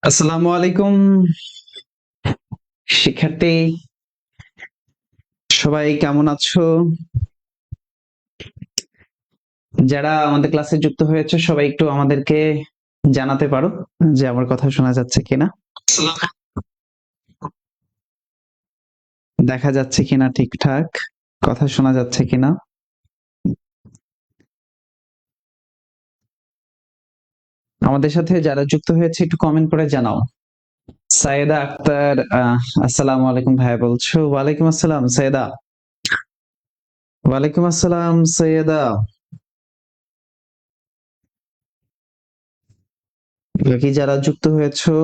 আসসালামু আলাইকুম শিক্ষার্থী, সবাই কেমন আছো? যারা আমাদের ক্লাসে যুক্ত হয়েছে সবাই একটু আমাদেরকে জানাতে পারো যে আমার কথা শোনা যাচ্ছে কিনা, দেখা যাচ্ছে কিনা, ঠিকঠাক কথা শোনা যাচ্ছে কিনা। আমাদের সাথে যারা যুক্ত হয়েছে একটু কমেন্ট করে জানাও। সাইয়েদা আক্তার, আসসালামু আলাইকুম ভাইয়া বলছো। ওয়ালাইকুম আসসালাম সাইয়েদা। ওয়ালাইকুম আসসালাম সৈয়দা। বাকি যারা যুক্ত হয়েছো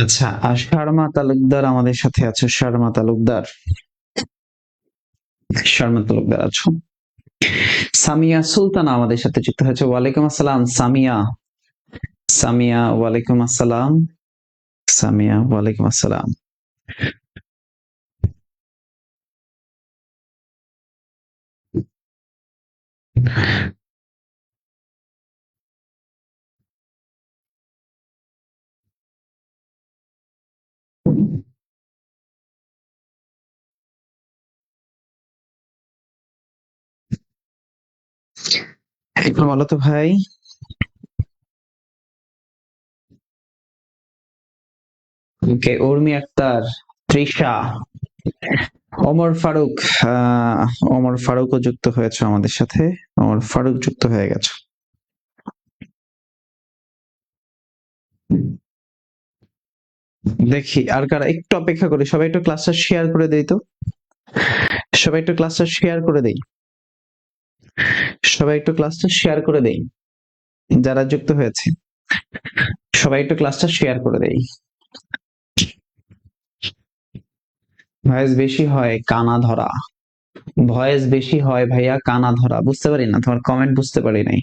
আচ্ছা, শর্মা তালুকদার আমাদের সাথে আছে। শর্মা তালুকদার, শর্মা তালুকদার আছো। সামিয়া সুলতানা আমাদের সাথে যুক্ত হয়েছে। ওয়ালাইকুম আসসালাম সামিয়া। সামিয়া ওয়ালাইকুম আসসালাম। সামিয়া ওয়ালাইকুম আসসালাম। একটু বলো তো ভাই। ওকে, উর্মি আক্তার, তৃষা, ওমর ফারুক। ওমর ফারুকও যুক্ত হয়েছে আমাদের সাথে। ওমর ফারুক যুক্ত হয়ে গেছে। দেখি আর কারা, একটু অপেক্ষা করি। সবাই একটু ক্লাসটা শেয়ার করে দেই তো। সবাই একটু ক্লাসটা শেয়ার করে দেই। সবাই একটু ক্লাসটা শেয়ার করে দেই। যারা যুক্ত হয়েছে সবাই একটু ক্লাসটা শেয়ার করে দেই। ভয়েস বেশি হয় কানা ধরা। ভয়েস বেশি হয় ভাইয়া কানা ধরা। বুঝতে পারি না, তোমার কমেন্ট বুঝতে পারি নাই।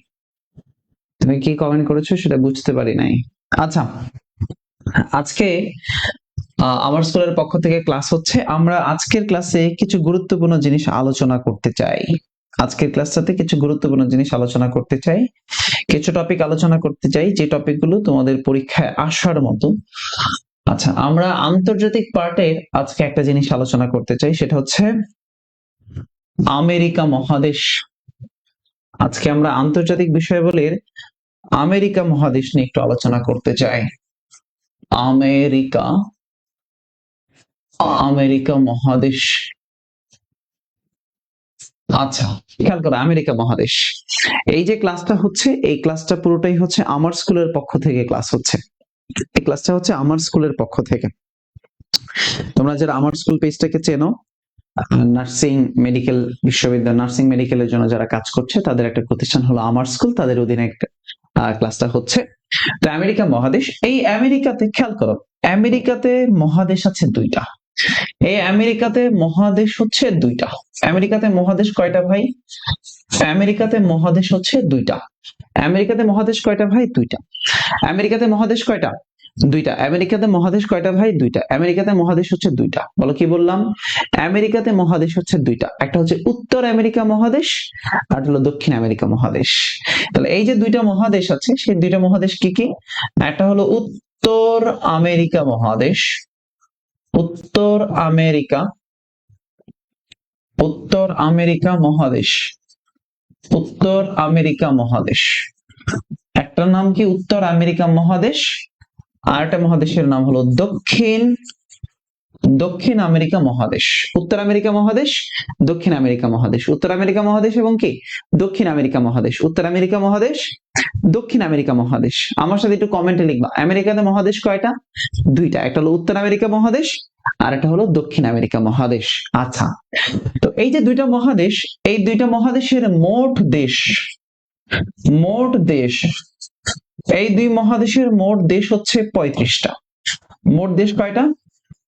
তুমি কি কমেন্ট করেছো সেটা বুঝতে পারি নাই। আচ্ছা, আজকে আমার স্কুলের পক্ষ থেকে ক্লাস হচ্ছে। আমরা আজকের ক্লাসে কিছু গুরুত্বপূর্ণ জিনিস আলোচনা করতে চাই। আজকের ক্লাসটাতে কিছু গুরুত্বপূর্ণ জিনিস আলোচনা করতে চাই। কিছু টপিক আলোচনা করতে চাই যে টপিকগুলো তোমাদের পরীক্ষায় আসার মতো। আচ্ছা, আমরা আন্তর্জাতিক পার্টের আজকে একটা জিনিস আলোচনা করতে চাই, সেটা হচ্ছে আমেরিকা মহাদেশ। আজকে আমরা আন্তর্জাতিক বিষয়াবলীর আমেরিকা মহাদেশ নিয়ে একটু আলোচনা করতে চাই। আমেরিকা, আমেরিকা মহাদেশ। আচ্ছা, খেয়াল করো, আমেরিকা মহাদেশ। এই যে ক্লাসটা হচ্ছে, এই ক্লাসটা পুরোটাই হচ্ছে আমার স্কুলের পক্ষ থেকে ক্লাস হচ্ছে। এই ক্লাসটা হচ্ছে আমার স্কুলের পক্ষ থেকে। তোমরা যারা আমার স্কুল পেজটাকে চেনো, নার্সিং মেডিকেল বিশ্ববিদ্যালয়, নার্সিং মেডিকেলের জন্য যারা কাজ করছে, তাদের একটা প্রতিষ্ঠান হলো আমার স্কুল, তাদের অধীনে একটা ক্লাসটা হচ্ছে। তো আমেরিকা মহাদেশ, এই আমেরিকাতে খেয়াল করো, আমেরিকাতে মহাদেশ আছে দুইটা। এই আমেরিকাতে মহাদেশ হচ্ছে দুইটা। আমেরিকাতে মহাদেশ কয়টা ভাই? আমেরিকাতে মহাদেশ হচ্ছে দুইটা। আমেরিকাতে মহাদেশ কয়টা ভাই? দুইটা। আমেরিকাতে মহাদেশ কয়টা? দুইটা। আমেরিকাতে মহাদেশ কয়টা ভাই? দুইটা। আমেরিকাতে মহাদেশ হচ্ছে দুইটা। বলো কি বললাম? আমেরিকাতে মহাদেশ হচ্ছে দুইটা। একটা হচ্ছে উত্তর আমেরিকা মহাদেশ, আর হলো দক্ষিণ আমেরিকা মহাদেশ। তাহলে এই যে দুইটা মহাদেশ আছে, সেই দুইটা মহাদেশ কি কি? একটা হলো উত্তর আমেরিকা মহাদেশ, উত্তর আমেরিকা, উত্তর আমেরিকা মহাদেশ, উত্তর আমেরিকা মহাদেশ। একটার নাম কি উত্তর আমেরিকা মহাদেশ, আর একটা মহাদেশের নাম হলো দক্ষিণ, দক্ষিণ আমেরিকা মহাদেশ। উত্তর আমেরিকা মহাদেশ, দক্ষিণ আমেরিকা মহাদেশ। উত্তর আমেরিকা মহাদেশ এবং কি দক্ষিণ আমেরিকা মহাদেশ। উত্তর আমেরিকা মহাদেশ, দক্ষিণ আমেরিকা মহাদেশ। আমার সাথে একটু কমেন্টে লিখবা, আমেরিকাতে মহাদেশ কয়টা? দুইটা। একটা হলো উত্তর আমেরিকা মহাদেশ, আর একটা হলো দক্ষিণ আমেরিকা মহাদেশ। আচ্ছা, তো এই যে দুইটা মহাদেশ, এই দুইটা মহাদেশের মোট দেশ, মোট দেশ, এই দুই মহাদেশের মোট দেশ হচ্ছে 35টা। মোট দেশ কয়টা?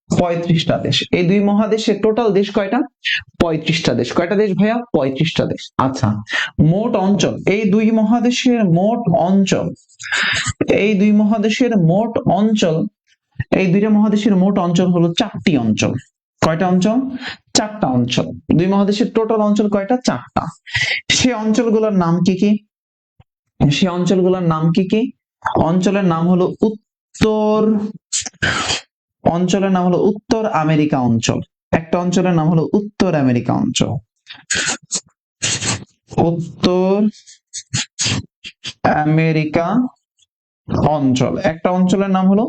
35টা দেশ। এই দুই মহাদেশের টোটাল দেশ কয়টা? 35টা দেশ। কয়টা দেশ ভাইয়া? 35টা দেশ। আচ্ছা, মোট অঞ্চল, এই দুই মহাদেশের মোট অঞ্চল, এই দুই মহাদেশের মোট অঞ্চল, এই দুইটা মহাদেশের মোট অঞ্চল হলো 4টি অঞ্চল। কয়টা অঞ্চল? 4টা অঞ্চল। দুই মহাদেশের টোটাল অঞ্চল কয়টা? 4টা। সে অঞ্চলগুলোর নাম কি কি? সে অঞ্চলগুলোর নাম কি কি? অঞ্চলের নাম হলো অঞ্চলের নাম হলো উত্তর আমেরিকা অঞ্চল। একটা অঞ্চলের নাম হলো উত্তর আমেরিকা অঞ্চল। উত্তর আমেরিকা অঞ্চল, একটা অঞ্চলের নাম হলো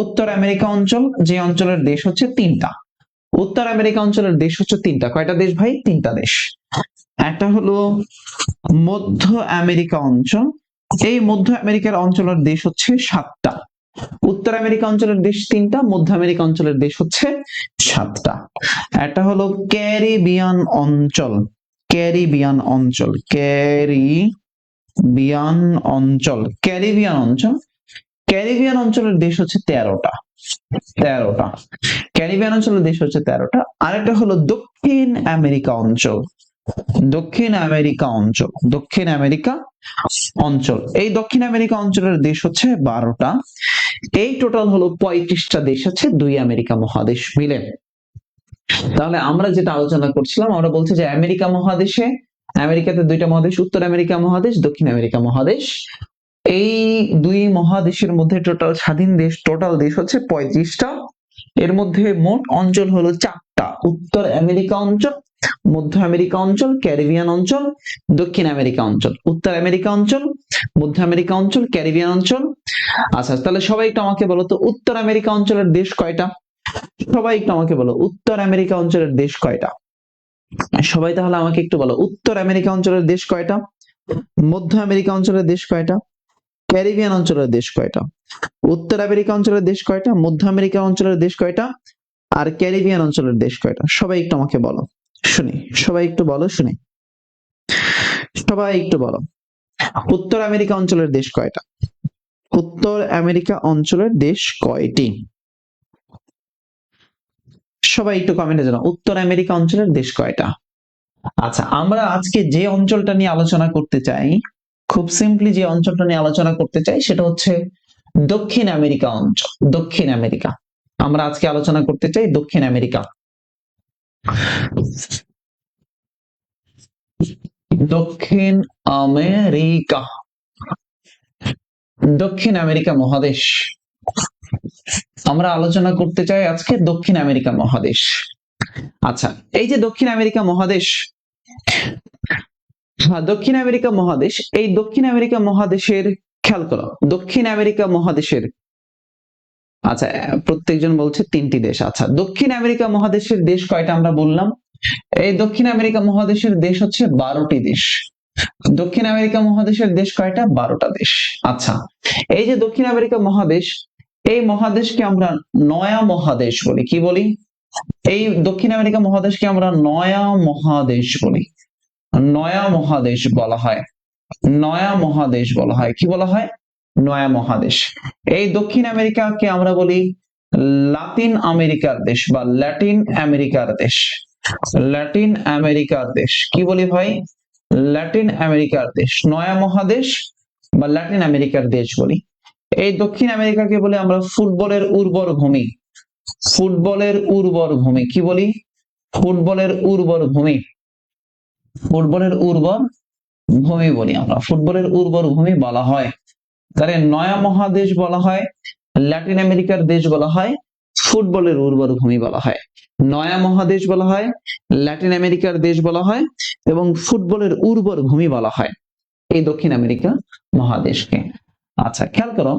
উত্তর আমেরিকা অঞ্চল, যে অঞ্চলের দেশ হচ্ছে 3টা। উত্তর আমেরিকা অঞ্চলের দেশ হচ্ছে 3টা। কয়টা দেশ ভাই? 3টা দেশ। একটা হলো মধ্য আমেরিকা অঞ্চল, এই মধ্য আমেরিকার অঞ্চলের দেশ হচ্ছে 7টা। উত্তর আমেরিকা অঞ্চলের দেশ 3টা, মধ্য আমেরিকা অঞ্চলের দেশ হচ্ছে 7টা। একটা হলো ক্যারিবিয়ান অঞ্চল, ক্যারিবিয়ান অঞ্চল, ক্যারিবিয়ান অঞ্চল, ক্যারিবিয়ান অঞ্চল, ক্যারিবিয়ান অঞ্চলের দেশ হচ্ছে 13টা। 13টা ক্যারিবিয়ান অঞ্চলের দেশ হচ্ছে 13টা। আরেকটা হলো দক্ষিণ আমেরিকা অঞ্চল, দক্ষিণ আমেরিকা অঞ্চল, দক্ষিণ আমেরিকা অঞ্চল, এই দক্ষিণ আমেরিকা অঞ্চলের দেশ হচ্ছে 12টা। এই টোটাল হলো 35টা দেশ আছে দুই আমেরিকা মহাদেশ মিলে। তাহলে আমরা যেটা আলোচনা করছিলাম, আমরা বলছি যে আমেরিকা মহাদেশে, আমেরিকাতে দুইটা মহাদেশ, উত্তর আমেরিকা মহাদেশ, দক্ষিণ আমেরিকা মহাদেশ। এই দুই মহাদেশের মধ্যে টোটাল স্বাধীন দেশ, টোটাল দেশ হচ্ছে 35টা। এর মধ্যে মোট অঞ্চল হলো 4টা, উত্তর আমেরিকা অঞ্চল, মধ্য আমেরিকা অঞ্চল, ক্যারিবিয়ান অঞ্চল, দক্ষিণ আমেরিকা অঞ্চল। উত্তর আমেরিকা অঞ্চল, মধ্য আমেরিকা অঞ্চল, ক্যারিবিয়ান অঞ্চল। আচ্ছা, তাহলে সবাই একটু আমাকে বলো তো উত্তর আমেরিকা অঞ্চলের দেশ কয়টা? সবাই একটু আমাকে বলো উত্তর আমেরিকা অঞ্চলের দেশ কয়টা? সবাই তাহলে আমাকে একটু বলো উত্তর আমেরিকা অঞ্চলের দেশ কয়টা, মধ্য আমেরিকা অঞ্চলের দেশ কয়টা, ক্যারিবিয়ান অঞ্চলের দেশ কয়টা? উত্তর আমেরিকা অঞ্চলের দেশ কয়টা, মধ্য আমেরিকা অঞ্চলের দেশ কয়টা, আর ক্যারিবিয়ান অঞ্চলের দেশ কয়টা? সবাই একটু আমাকে বলো শুনি, সবাই একটু বলো শুনি, সবাই একটু বলো উত্তর আমেরিকা অঞ্চলের দেশ কয়টা? উত্তর আমেরিকা অঞ্চলের দেশ কয়টি? সবাই একটু কমেন্টে জানাও উত্তর আমেরিকা অঞ্চলের দেশ কয়টা। আচ্ছা, আমরা আজকে যে অঞ্চলটা নিয়ে আলোচনা করতে চাই, খুব সিম্পলি যে অঞ্চলটা নিয়ে আলোচনা করতে চাই সেটা হচ্ছে দক্ষিণ আমেরিকা অঞ্চল। দক্ষিণ আমেরিকা আমরা আজকে আলোচনা করতে চাই, দক্ষিণ আমেরিকা। দক্ষিণ আমেরিকা, দক্ষিণ আমেরিকা মহাদেশ আমরা আলোচনা করতে চাই আজকে, দক্ষিণ আমেরিকা মহাদেশ। আচ্ছা, এই যে দক্ষিণ আমেরিকা মহাদেশ, দক্ষিণ আমেরিকা মহাদেশ, এই দক্ষিণ আমেরিকা মহাদেশের খেয়াল করো, দক্ষিণ আমেরিকা মহাদেশের, আচ্ছা প্রত্যেকজন বলছে 3টি দেশ। আচ্ছা, দক্ষিণ আমেরিকা মহাদেশের দেশ কয়টা আমরা বললাম? এই দক্ষিণ আমেরিকা মহাদেশের দেশ হচ্ছে 12টি দেশ। দক্ষিণ আমেরিকা মহাদেশের দেশ কয়টা? 12টা দেশ। আচ্ছা, এই যে দক্ষিণ আমেরিকা মহাদেশ, এই মহাদেশকে আমরা নয়া মহাদেশ বলি। কি বলি? এই দক্ষিণ আমেরিকা মহাদেশকে আমরা নয়া মহাদেশ বলি, নয়া মহাদেশ বলা হয়, নয়া মহাদেশ বলা হয়। কি বলা হয়? নয়া মহাদেশ। এই দক্ষিণ আমেরিকাকে আমরা বলি লাতিন আমেরিকার দেশ বা ল্যাটিন আমেরিকার দেশ, ল্যাটিন আমেরিকার দেশ। কি বলি ভাই? ল্যাটিন আমেরিকার দেশ, নয়া মহাদেশ বা ল্যাটিন আমেরিকার দেশ বলি। এই দক্ষিণ আমেরিকাকে বলে আমরা ফুটবলের উর্বর ভূমি, ফুটবলের উর্বর ভূমি। কি বলি? ফুটবলের উর্বর ভূমি, ফুটবলের উর্বর ভূমি বলি আমরা, ফুটবলের উর্বর ভূমি বলা হয়। তাহলে নয়া মহাদেশ বলা হয়, ল্যাটিন আমেরিকার দেশ বলা হয়, ফুটবলের উর্বর ভূমি বলা হয়। নয়া মহাদেশ বলা হয়, ল্যাটিন আমেরিকার দেশ বলা হয় এবং ফুটবলের উর্বর ভূমি বলা হয় এই দক্ষিণ আমেরিকা মহাদেশকে। আচ্ছা, খেয়াল করো,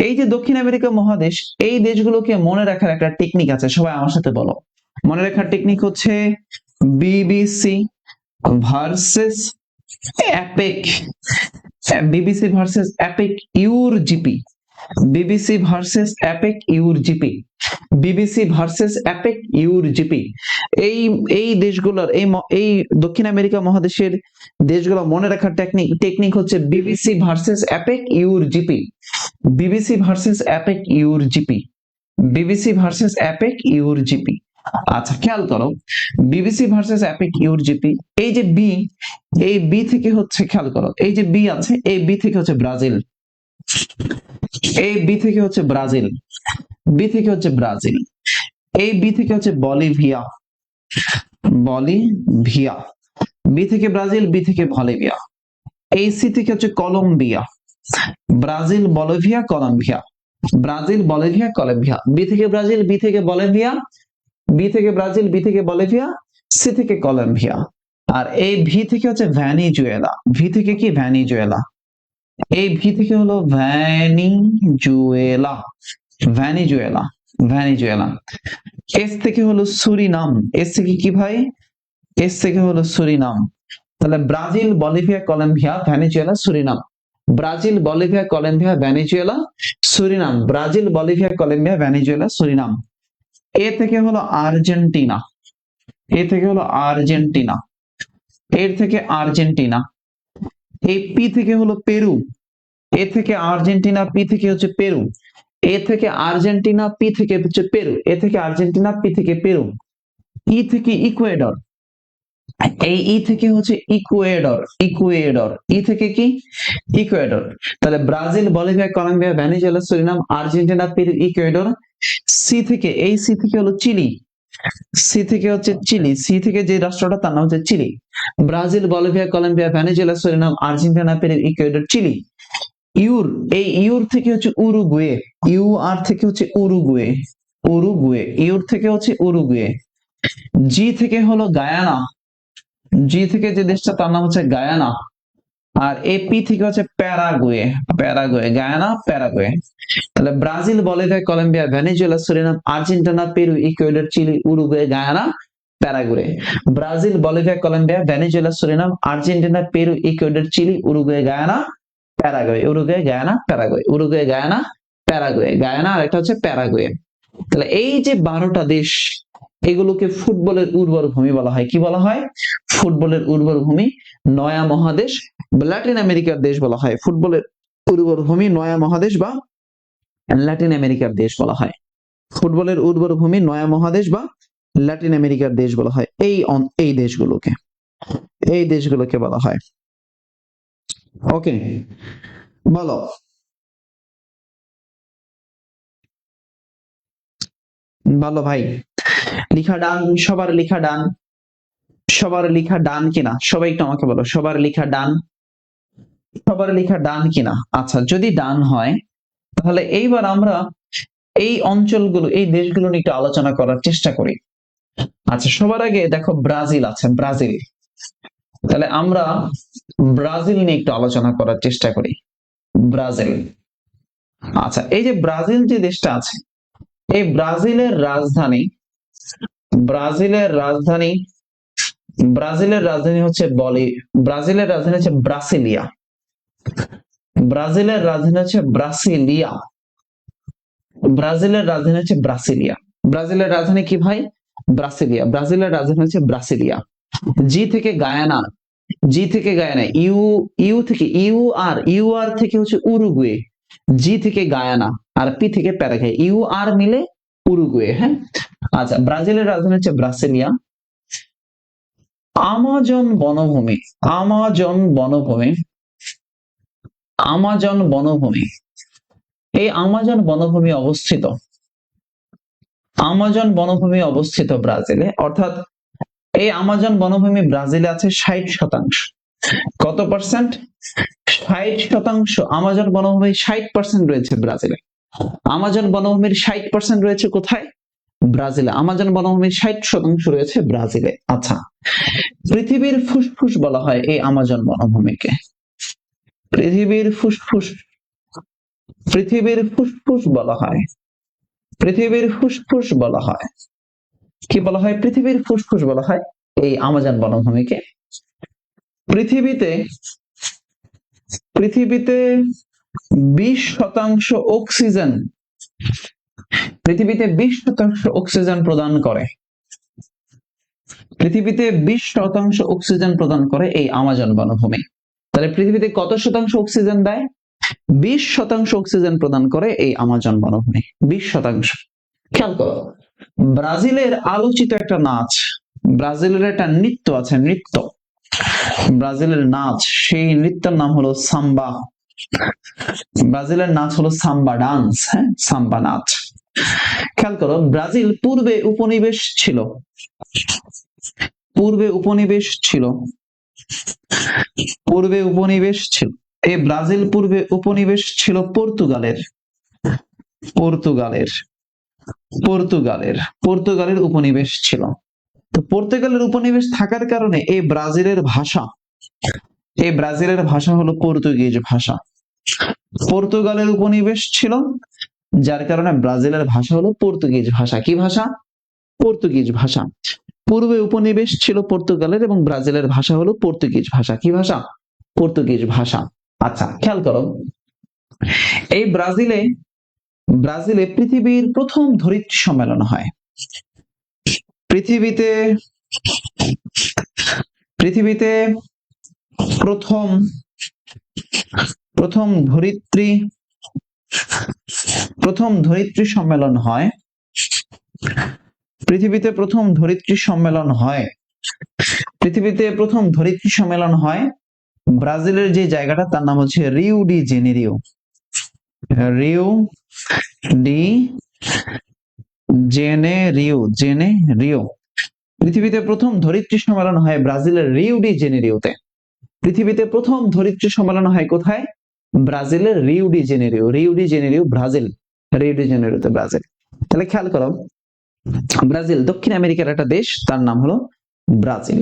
এই যে দক্ষিণ আমেরিকা মহাদেশ, এই দেশগুলোকে মনে রাখার একটা টেকনিক আছে, সবাই আমার সাথে বলো। মনে রাখার টেকনিক হচ্ছে BBC versus APEC, BBC versus APEC your GP, BBC versus APEC your GP, BBC versus APEC your GP. এই এই দেশগুলোর, এই দক্ষিণ আমেরিকা মহাদেশের দেশগুলো মনে রাখার টেকনিক হচ্ছে BBC versus APEC your GP, BBC versus APEC your GP. BBC versus APEC your GP. আচ্ছা খেয়াল করো, BBC versus APEC your GP, এই যে বি, এই বি থেকে হচ্ছে, খেয়াল করো এই যে বি আছে, এই বি থেকে হচ্ছে ব্রাজিল, এই বি থেকে হচ্ছে ব্রাজিল, বি থেকে হচ্ছে ব্রাজিল, এই বি থেকে হচ্ছে বলিভিয়া, বলিভিয়া, বি থেকে ব্রাজিল, বি থেকে বলিভিয়া, এই সি থেকে হচ্ছে Colombia, Brazil Bolivia Colombia, Brazil Bolivia Colombia, B থেকে ব্রাজিল, বি থেকে বলিভিয়া, বি থেকে ব্রাজিল, বি থেকে বলিভিয়া, সি থেকে কলম্বিয়া, আর এই ভি থেকে হচ্ছে ভ্যানিজুয়েলা, ভি থেকে কি ভ্যানিজুয়েলা, এই ভি থেকে হলো ভ্যানিজুয়েলা, ভ্যানিজুয়েলা, ভ্যানিজুয়েলা, এস থেকে হলো সুরিনাম, এস থেকে কি ভাই, এস থেকে হলো সুরিনাম, তাহলে Brazil Bolivia Colombia Venezuela Suriname, Brazil Bolivia Colombia Venezuela Suriname, Brazil Bolivia Colombia Venezuela Suriname. A থেকে হলো আর্জেন্টিনা, এ থেকে হলো আর্জেন্টিনা, এর থেকে আর্জেন্টিনা, এই পি থেকে হলো পেরু, এ থেকে আর্জেন্টিনা, পি থেকে হচ্ছে পেরু, এ থেকে আর্জেন্টিনা, পি থেকে হচ্ছে পেরু, এ থেকে আর্জেন্টিনা, পি থেকে পেরু, ই থেকে ইকুয়েডর, এই ই থেকে হচ্ছে ইকুয়েডর, ইকুয়েডর, ই থেকে কি ইকুয়েডর, তাহলে Brazil Bolivia Colombia Venezuela Suriname Argentina Peru Ecuador. C থেকে, এই সি থেকে হলো চিলি, সি থেকে হচ্ছে চিলি, সি থেকে যে রাষ্ট্রটা তার নাম হচ্ছে Chile, Brazil Bolivia Colombia Venezuela Suriname Argentina Peru Ecuador Chile. ইউর, এই ইউর থেকে হচ্ছে উরুগুয়ে, ইউ আর থেকে হচ্ছে উরুগুয়ে, উরুগুয়ে, ইউর থেকে হচ্ছে উরুগুয়ে। জি থেকে হলো গায়ানা, জি থেকে যে দেশটা তার নাম হচ্ছে গায়ানা, আর এপি থেকে হচ্ছে প্যারাগুয়ে, প্যারাগুয়ে, গায়ানা প্যারাগুয়ে। তাহলে Brazil Bolivia Colombia Venezuela Suriname Argentina Peru Ecuador Chile Uruguay Guyana Paraguay, Brazil Bolivia Colombia Venezuela Suriname Argentina Peru Ecuador Chile Uruguay Guyana Paraguay, Uruguay Guyana Paraguay, Uruguay Guyana Paraguay, Guyana আর একটা হচ্ছে Paraguay. তাহলে এই যে 12টা দেশ, এগুলোকে ফুটবলের উর্বর ভূমি বলা হয়, কি বলা হয়, ফুটবলের উর্বর ভূমি, নয়া মহাদেশ, ল্যাটিন আমেরিকার দেশ বলা হয়, ফুটবলের উর্বর ভূমি নয়া মহাদেশ বা ল্যাটিন আমেরিকার দেশ বলা হয়, ফুটবলের উর্বর ভূমি নয়া মহাদেশ বা ল্যাটিন আমেরিকার দেশ বলা হয়, এই দেশগুলোকে, এই দেশগুলোকে বলা হয়। ওকে, বলো বলো ভাই, লিখা ডান, সবার লিখা ডান, সবার লিখা ডান কিনা, সবাই একটু আমাকে বলো, সবার লিখা ডান, সবার লেখা ডান কিনা। আচ্ছা যদি ডান হয়, তাহলে এইবার আমরা এই অঞ্চলগুলো, এই দেশগুলো নিয়ে একটু আলোচনা করার চেষ্টা করি। আচ্ছা সবার আগে দেখো ব্রাজিল আছে, ব্রাজিল, তাহলে আমরা ব্রাজিল নিয়ে একটু আলোচনা করার চেষ্টা করি, ব্রাজিল। আচ্ছা এই যে ব্রাজিল যে দেশটা আছে, এই ব্রাজিলের রাজধানী, ব্রাজিলের রাজধানী, ব্রাজিলের রাজধানী হচ্ছে ব্রাজিলের রাজধানী হচ্ছে ব্রাসিলিয়া, ব্রাজিলের রাজধানী হচ্ছে ব্রাসিলিয়া, ব্রাজিলের রাজধানী হচ্ছে ব্রাসিলিয়া, ব্রাজিলের রাজধানী কি ভাই, ব্রাসিলিয়া, ব্রাজিলের রাজধানী হচ্ছে ব্রাসিলিয়া। জি থেকে গায়ানা, জি থেকে গায়ানা, ইউ, ইউ থেকে ইউ আর, ইউ আর থেকে হচ্ছে উরুগুয়ে, জি থেকে গায়ানা, আর পি থেকে প্যারাগুয়ে, ইউ আর মিলে উরুগুয়ে। হ্যাঁ আচ্ছা, ব্রাজিলের রাজধানী হচ্ছে ব্রাসিলিয়া। আমাজন বনভূমি, আমাজন বনভূমি, আমাজন বনভূমি, এই আমাজন বনভূমি অবস্থিত, আমাজন বনভূমি অবস্থিত ব্রাজিলে, অর্থাৎ এই আমাজন বনভূমি ব্রাজিলে আছে 60%। কত পার্সেন্ট, 60%। আমাজন বনভূমি 60% রয়েছে ব্রাজিলে, আমাজন বনভূমির 60% রয়েছে কোথায়, ব্রাজিলে, আমাজন বনভূমির 60% রয়েছে ব্রাজিলে। আচ্ছা পৃথিবীর ফুসফুস বলা হয় এই আমাজন বনভূমিকে, পৃথিবীর ফুসফুস, পৃথিবীর ফুসফুস বলা হয়, পৃথিবীর ফুসফুস বলা হয়, কি বলা হয়, পৃথিবীর ফুসফুস বলা হয় এই আমাজন বনভূমিকে। পৃথিবীতে, পৃথিবীতে 20% অক্সিজেন, পৃথিবীতে 20% অক্সিজেন প্রদান করে, পৃথিবীতে 20% অক্সিজেন প্রদান করে এই আমাজন বনভূমি। তাহলে পৃথিবীতে কত শতাংশ অক্সিজেন দেয়, 20% অক্সিজেন প্রদান করে এই আমাজন বনভূমি, 20%। খেয়াল করো, ব্রাজিলের আলোচিত একটা নাচ, ব্রাজিলের একটা নৃত্য আছে, নৃত্য, ব্রাজিলের নাচ, সেই নৃত্যের নাম হলো সাম্বা। ব্রাজিলের নাচ হলো সাম্বা ডান্স, হ্যাঁ, সাম্বা নাচ। খেয়াল করো, ব্রাজিল পূর্বে উপনিবেশ ছিল, পূর্বে উপনিবেশ ছিল, পূর্বে উপনিবেশ ছিল। এই ব্রাজিল পূর্বে উপনিবেশ ছিল পর্তুগালের, পর্তুগালের, পর্তুগালের, পর্তুগালের উপনিবেশ ছিল। তো পর্তুগালের উপনিবেশ থাকার কারণে এই ব্রাজিলের ভাষা, এই ব্রাজিলের ভাষা হলো পর্তুগিজ ভাষা। পর্তুগালের উপনিবেশ ছিল, যার কারণে ব্রাজিলের ভাষা হলো পর্তুগিজ ভাষা। কি ভাষা? পর্তুগিজ ভাষা। পূর্বে উপনিবেশ ছিল পর্তুগালের এবং ব্রাজিলের ভাষা হলো পর্তুগিজ ভাষা। কি ভাষা? পর্তুগিজ ভাষা। আচ্ছা, খেয়াল করো, এই ব্রাজিলে, ব্রাজিলে পৃথিবীর প্রথম ধরিত্রী সম্মেলন হয়। পৃথিবীতে, পৃথিবীতে প্রথম, প্রথম ধরিত্রী, প্রথম ধরিত্রী সম্মেলন হয়, পৃথিবীতে প্রথম ধরিত্রী সম্মেলন হয়, পৃথিবীতে প্রথম ধরিত্রী সম্মেলন হয় ব্রাজিলের যে জায়গাটা, তার নাম হচ্ছে Rio de Janeiro. Rio de Janeiro, Janeiro. পৃথিবীতে প্রথম ধরিত্রী সম্মেলন হয় ব্রাজিলের রিউ ডি জেনেরিওতে। পৃথিবীতে প্রথম ধরিত্রী সম্মেলন হয় কোথায়? ব্রাজিলের Rio de Janeiro. Rio de Janeiro Brazil, Rio de জেনেরিওতে ব্রাজিল। তাহলে খেয়াল করো, ব্রাজিল দক্ষিণ আমেরিকার একটা দেশ, তার নাম হলো ব্রাজিল।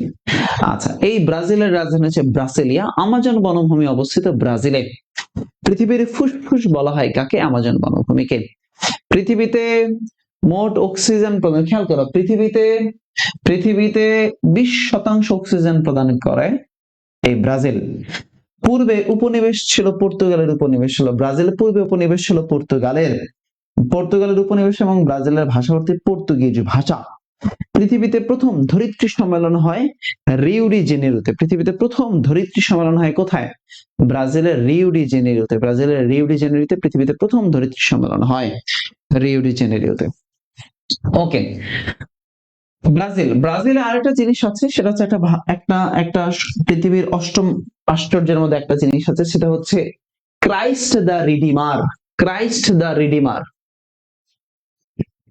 আচ্ছা, এই ব্রাজিলের রাজধানী হচ্ছে ব্রাসিলিয়া। আমাজন বনভূমি অবস্থিত ব্রাজিলে। পৃথিবীর ফুসফুস বলা হয় কাকে? আমাজন বনভূমিকে। পৃথিবীতে মোট অক্সিজেন প্রদান, খেয়াল করো, পৃথিবীতে, পৃথিবীতে 20% অক্সিজেন প্রদান করে এই ব্রাজিল। পূর্বে উপনিবেশ ছিল পর্তুগালের, উপনিবেশ ছিল ব্রাজিল, পূর্বে উপনিবেশ ছিল পর্তুগালের, পর্তুগালের উপনিবেশ এবং ব্রাজিলের ভাষা হচ্ছে পর্তুগিজ ভাষা। পৃথিবীতে প্রথম ধরিত্রী সম্মেলন হয় রিউ ডি জেনেরিওতে। পৃথিবীতে প্রথম ধরিত্রী সম্মেলন হয় কোথায়? ব্রাজিলের রিউ ডি জেনেরিওতে। ব্রাজিলের রিউ ডি জেনেরিওতে পৃথিবীতে প্রথম ধরিত্রী সম্মেলন হয়, রিউ ডি জেনেরিওতে। ওকে, ব্রাজিল, ব্রাজিলে আরেকটা জিনিস আছে, সেটা হচ্ছে একটা একটা একটা পৃথিবীর অষ্টম আশ্চর্যের মধ্যে একটা জিনিস আছে, সেটা হচ্ছে Christ the redeemer. Christ the redeemer,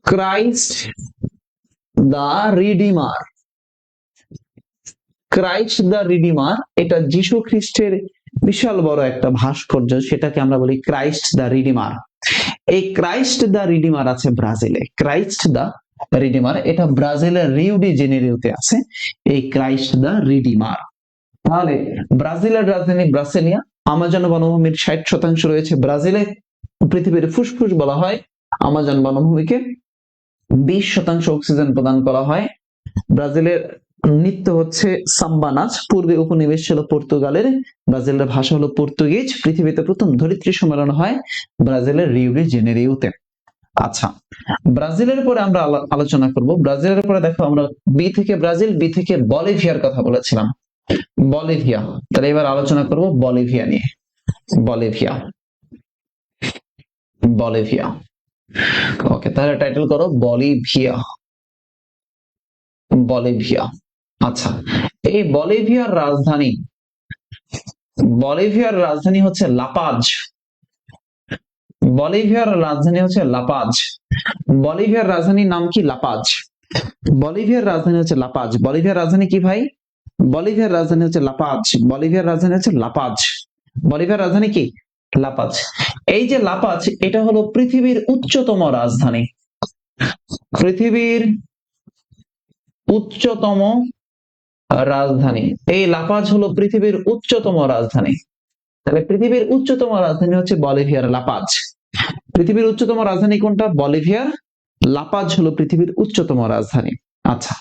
Christ the redeemer, Christ the redeemer. এটা যীশু খ্রিস্টের বিশাল বড় একটা ভাস্কর্য, সেটাকে আমরা বলি ক্রাইস্ট দ্য রিডিমার। এই ক্রাইস্ট দ্য রিডিমার আছে ব্রাজিলে। ক্রাইস্ট দ্য রিডিমার, এটা ব্রাজিলের রিউ ডি জেনেরিওতে আছে এই ক্রাইস্ট দ্য রিডিমার। তাহলে ব্রাজিলের রাজধানী ব্রাসিলিয়া। আমাজন বনভূমির 60% রয়েছে ব্রাজিলে। পৃথিবীর ফুসফুস বলা হয় আমাজন বনভূমিকে। 20% অক্সিজেন প্রদান করা হয়। ব্রাজিলের নৃত্য হচ্ছে সাম্বা নাচ। পূর্বে উপনিবেশ ছিল পর্তুগালের, ব্রাজিলের ভাষা হলো পর্তুগিজ। পৃথিবীতে প্রথম ধরিত্রী সম্মেলন হয় ব্রাজিলের রিউ ডি জেনেরিওতে। আচ্ছা, ব্রাজিলের পরে আমরা আলোচনা করব। ব্রাজিলের পরে দেখো, আমরা বি থেকে ব্রাজিল, বি থেকে বলিভিয়ার কথা বলেছিলাম, বলিভিয়া। তাহলে এবার আলোচনা করব বলিভিয়া নিয়ে। Bolivia, Bolivia. ওকে, তাহলে টাইটেল করো বলিভিয়া, বলিভিয়া। আচ্ছা, এই বলিভিয়ার রাজধানী, বলিভিয়ার রাজধানী হচ্ছে লাপাজ। বলিভিয়ার রাজধানী হচ্ছে লাপাজ। বলিভিয়ার রাজধানীর নাম কি? লাপাজ। বলিভিয়ার রাজধানী হচ্ছে লাপাজ। বলিভিয়ার রাজধানী কি ভাই? বলিভিয়ার রাজধানী হচ্ছে লাপাজ। বলিভিয়ার রাজধানী হচ্ছে লাপাজ। বলিভিয়ার রাজধানী কি? লাপাজ। এই যে লাপাজ, এটা হলো পৃথিবীর উচ্চতম রাজধানী, পৃথিবীর উচ্চতম রাজধানী। এই লাপাজ হলো পৃথিবীর উচ্চতম রাজধানী। তাহলে পৃথিবীর উচ্চতম রাজধানী হচ্ছে বলিভিয়ার লাপাজ। পৃথিবীর উচ্চতম রাজধানী কোনটা? বলিভিয়ার। লাপাজ হলো পৃথিবীর উচ্চতম রাজধানী। আচ্ছা,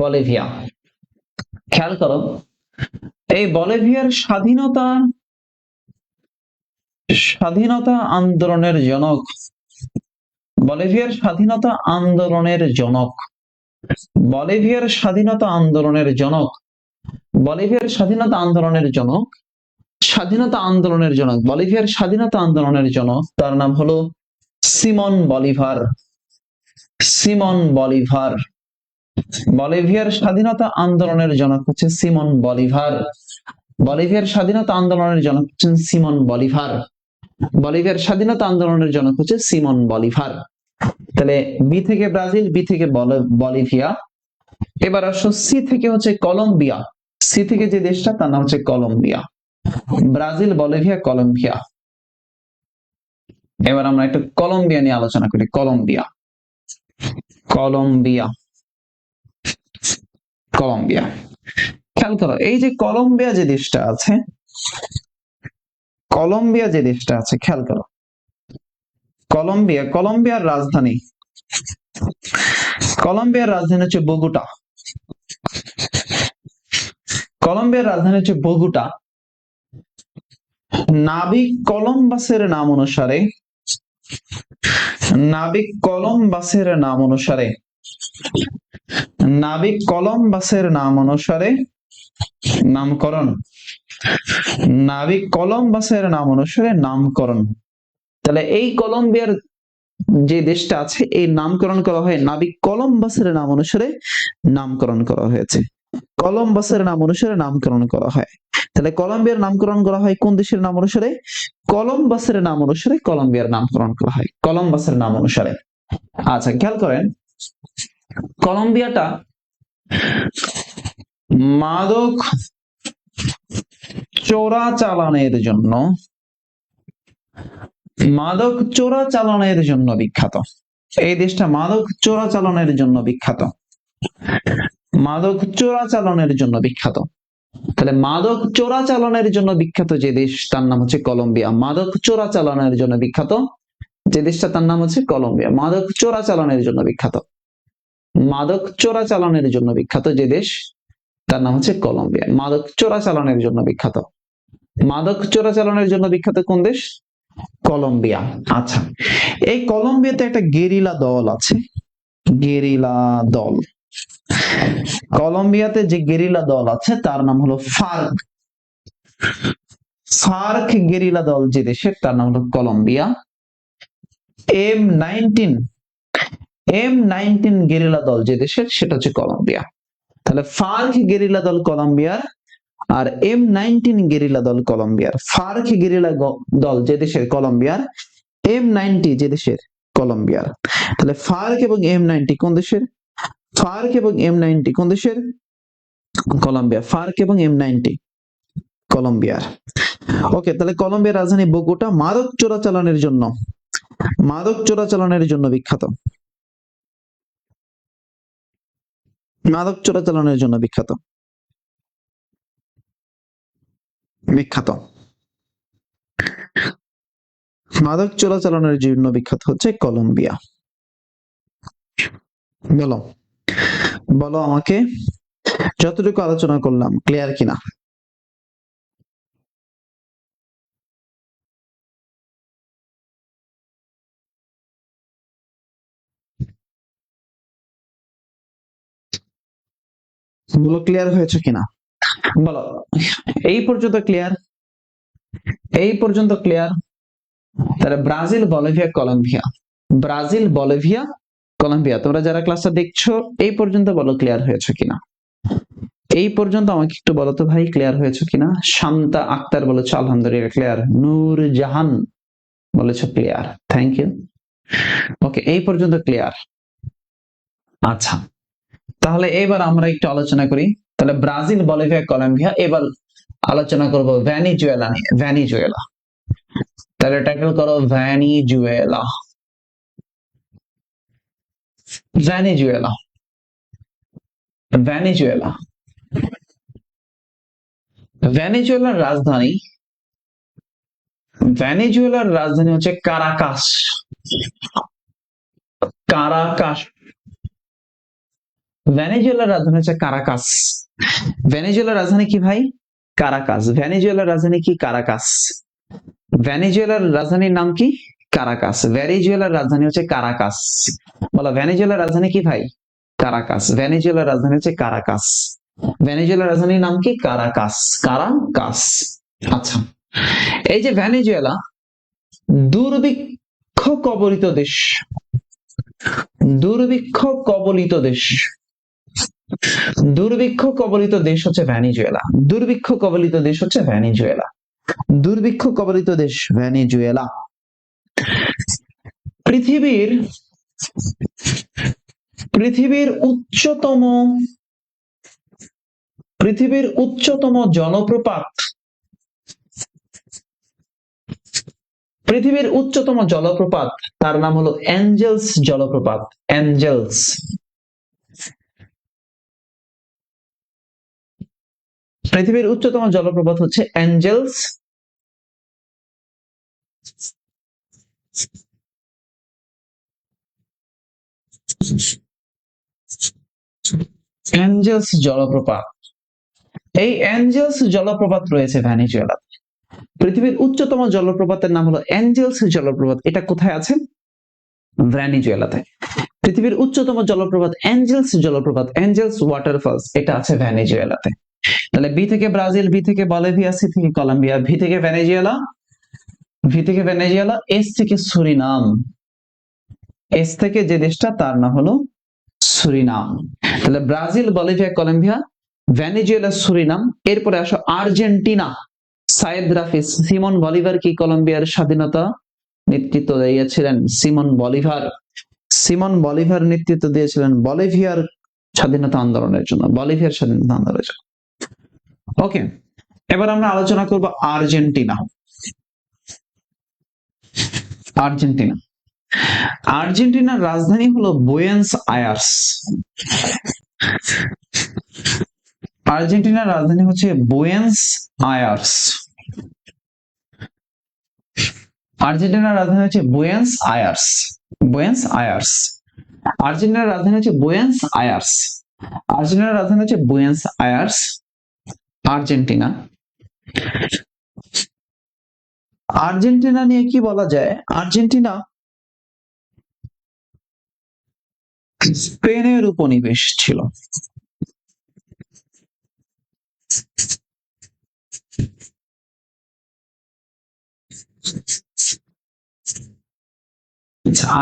বলিভিয়া। খেয়াল করো, এই বলিভিয়ার স্বাধীনতা, স্বাধীনতা আন্দোলনের জনক, বলিভিয়ার স্বাধীনতা আন্দোলনের জনক, বলিভিয়ার স্বাধীনতা আন্দোলনের জনক, বলিভিয়ার স্বাধীনতা আন্দোলনের জনক, স্বাধীনতা আন্দোলনের জনক, বলিভিয়ার স্বাধীনতা আন্দোলনের জনক, তার নাম হলো সিমন বলিভার। Simon Bolivar. বলিভিয়ার স্বাধীনতা আন্দোলনের জনক হচ্ছে সিমন বলিভার। বলিভিয়ার স্বাধীনতা আন্দোলনের জনক হচ্ছেন সিমন বলিভার। বলিভিয়ার স্বাধীনতা আন্দোলনের জনক হচ্ছে সিমন বলিভার। তাহলে বি থেকে ব্রাজিল, বি থেকে বলিভিয়া। এবার আসো সি থেকে হচ্ছে কলম্বিয়া। সি থেকে যে দেশটা তার নাম হচ্ছে কলম্বিয়া। Brazil, Bolivia, Colombia. এবার আমরা একটু কলম্বিয়া নিয়ে আলোচনা করি। Colombia, Colombia, Colombia. খেয়াল করো, এই যে কলম্বিয়া যে দেশটা আছে, কলম্বিয়া যে দেশটা আছে, খেয়াল করো, কলম্বিয়া, কলম্বিয়ার রাজধানী, কলম্বিয়ার রাজধানী হচ্ছে বগুটা। কলম্বিয়ার রাজধানী হচ্ছে বগুটা। নাবিক কলম্বাসের নাম অনুসারে, নাবিক কলম্বাসের নাম অনুসারে, নাবিক কলম্বাসের নাম অনুসারে নামকরণ, নাবিক কলম্বাসের নাম অনুসারে নামকরণ। তাহলে এই কলম্বিয়ার যে দেশটা আছে এই নামকরণ করা হয় নাবিক কলম্বাসের নাম অনুসারে নামকরণ করা হয়েছে। কলম্বাসের নাম অনুসারে নামকরণ করা হয়। তাহলে কলম্বিয়ার নামকরণ করা হয় কোন দেশের নাম অনুসারে? কলম্বাসের নাম অনুসারে কলম্বিয়ার নামকরণ করা হয়, কলম্বাসের নাম অনুসারে। আচ্ছা, খেয়াল করেন, কলম্বিয়াটা মাদক চোরাচালানের জন্য, মাদক চোরাচালানের জন্য বিখ্যাত। এই দেশটা মাদক চোরাচালানের জন্য বিখ্যাত, মাদক চোরাচালানের জন্য বিখ্যাত। তাহলে মাদক চোরাচালানের জন্য বিখ্যাত যে দেশ তার নাম হচ্ছে কলম্বিয়া। মাদক চোরাচালানের জন্য বিখ্যাত যে দেশটা তার নাম হচ্ছে কলম্বিয়া। মাদক চোরাচালানের জন্য বিখ্যাত, মাদক চোরাচালানের জন্য বিখ্যাত যে দেশ তার নাম হচ্ছে কলম্বিয়া। মাদক চোরাচালানের জন্য বিখ্যাত, মাদক চোরাচালানের জন্য বিখ্যাত কোন দেশ? কলম্বিয়া। আচ্ছা, এই কলম্বিয়াতে একটা গেরিলা দল আছে, গেরিলা দল। কলম্বিয়াতে যে গেরিলা দল আছে তার নাম হলো ফার্ক। ফার্ক গেরিলা দল যে দেশের তার নাম হলো কলম্বিয়া। M19 গেরিলা দল যে দেশের সেটা হচ্ছে কলম্বিয়া। তাহলে ফার্ক গেরিলা দল কলম্বিয়ার আর M19 গেরিলা দল কলম্বিয়ার। ফার্ক গেরিলা দল যে দেশের কলম্বিয়ার, M90 যে দেশের কলম্বিয়ার। তাহলে ফার্ক এবং M90 কোন দেশের? ফার্ক এবং M90 কোন দেশের? কলম্বিয়া। ফার্ক এবং M90 কলম্বিয়ার। ওকে, তাহলে কলম্বিয়ার রাজধানী বোগোটা মাদক চোরাচালানের জন্য, মাদক চোরাচালানের জন্য বিখ্যাত, মাদক চোরাচালানের জন্য বিখ্যাত, বিখ্যাত। মাদক চোরাচালানের জন্য বিখ্যাত হচ্ছে কলম্বিয়া। বলো, বলো আমাকে, যতটুকু আলোচনা করলাম ক্লিয়ার কিনা? বলো ক্লিয়ার হয়েছে কিনা, বলো। এই পর্যন্ত ক্লিয়ার? এই পর্যন্ত ক্লিয়ার? তাহলে Brazil, Bolivia, Colombia, Brazil, Bolivia, Colombia. তোমরা যারা ক্লাসটা দেখছো এই পর্যন্ত বলো ক্লিয়ার হয়েছে কিনা। এই পর্যন্ত আমাকে একটু বলো তো ভাই, ক্লিয়ার হয়েছে কিনা? শান্তা আক্তার বলেছো আলহামদুলিল্লাহ ক্লিয়ার। নূর জাহান বলেছো ক্লিয়ার, থ্যাংক ইউ। ওকে, এই পর্যন্ত ক্লিয়ার। আচ্ছা, তাহলে এবার আমরা একটু আলোচনা করি। তাহলে ব্রাজিল, বলিভিয়া, কলম্বিয়া। এবার আলোচনা করব ভেনিজুয়েলা নিয়ে। ভেনিজুয়েলা, তাহলে টাইটেল করো ভেনিজুয়েলা। Venezuela, Venezuela. ভেনিজুয়েলার রাজধানী, ভেনিজুয়েলার রাজধানী হচ্ছে কারাকাস। কারাকাস, ভেনিজুয়েলার রাজধানী হচ্ছে কারাকাস। ভেনিজুয়েলার রাজধানী কি ভাই? কারাকাস। ভেনিজুয়েলার রাজধানী কি? কারাকাস। ভেনিজুয়েলার রাজধানীর নাম কি? কারাকাস। ভেনিজুয়েলার রাজধানী হচ্ছে কারাকাস। বলো, ভেনিজুয়েলার রাজধানী কি ভাই? কারাকাস। ভেনিজুয়েলার রাজধানী হচ্ছে কারাকাস। ভেনিজুয়েলার রাজধানীর নাম কি? কারাকাস। কারাকাস। আচ্ছা, এই যে ভেনিজুয়েলা দুর্ভিক্ষ কবলিত দেশ, দুর্ভিক্ষ কবলিত দেশ, দুর্ভিক্ষ কবলিত দেশ হচ্ছে ভেনিজুয়েলা। দুর্ভিক্ষ কবলিত দেশ হচ্ছে ভেনিজুয়েলা। দুর্ভিক্ষ কবলিত দেশ ভেনিজুয়েলা। পৃথিবীর পৃথিবীর উচ্চতম পৃথিবীর উচ্চতম জলপ্রপাত, পৃথিবীর উচ্চতম জলপ্রপাত তার নাম হলো অ্যাঞ্জেলস জলপ্রপাত। অ্যাঞ্জেলস। পৃথিবীর উচ্চতম জলপ্রপাত হচ্ছে অ্যাঞ্জেলস। অ্যাঞ্জেলস জলপ্রপাত। এই অ্যাঞ্জেলস জলপ্রপাত রয়েছে ভেনিজুয়েলা। পৃথিবীর উচ্চতম জলপ্রপাতের নাম হলো অ্যাঞ্জেলস জলপ্রপাত। এটা কোথায় আছে? ভেনিজুয়েলাতে। পৃথিবীর উচ্চতম জলপ্রপাত অ্যাঞ্জেলস জলপ্রপাত, অ্যাঞ্জেলস ওয়াটারফলস, এটা আছে ভেনিজুয়েলাতে। তাহলে বি থেকে ব্রাজিল, বি থেকে বলিভিয়া, সি থেকে কলম্বিয়া, ভি থেকে ভেনেজুয়েলা, ভি থেকে ভেনেজুয়েলা, এস থেকে সুরিনাম। এস থেকে যে দেশটা তার নাম হলো সুরিনাম। তাহলে Brazil, Bolivia, Colombia, Venezuela, Suriname. এরপরে আসো আর্জেন্টিনা। সাইদ রাফিস, সিমন বলিভার কি কলম্বিয়ার স্বাধীনতা নেতৃত্ব দিয়েছিলেন? Simon Bolivar. সিমন বলিভার নেতৃত্ব দিয়েছিলেন বলিভিয়ার স্বাধীনতা আন্দোলনের জন্য, বলিভিয়ার স্বাধীনতা আন্দোলনের জন্য। ওকে, এবার আমরা আলোচনা করব আর্জেন্টিনা। আর্জেন্টিনা। আর্জেন্টিনার রাজধানী হলো বুয়েন্স আয়ার্স। আর্জেন্টিনার রাজধানী হচ্ছে বুয়েন্স আয়ার্স। আর্জেন্টিনার রাজধানী হচ্ছে বুয়েন্স আয়ার্স। বুয়েন্স আয়ার্স। আর্জেন্টিনার রাজধানী হচ্ছে বুয়েন্স আয়ার্স। আর্জেন্টিনার রাজধানী হচ্ছে বুয়েন্স আয়ার্স। আর্জেন্টিনা। আর্জেন্টিনা নিয়ে কি বলা যায়? আর্জেন্টিনা স্পেনের উপনিবেশ ছিল।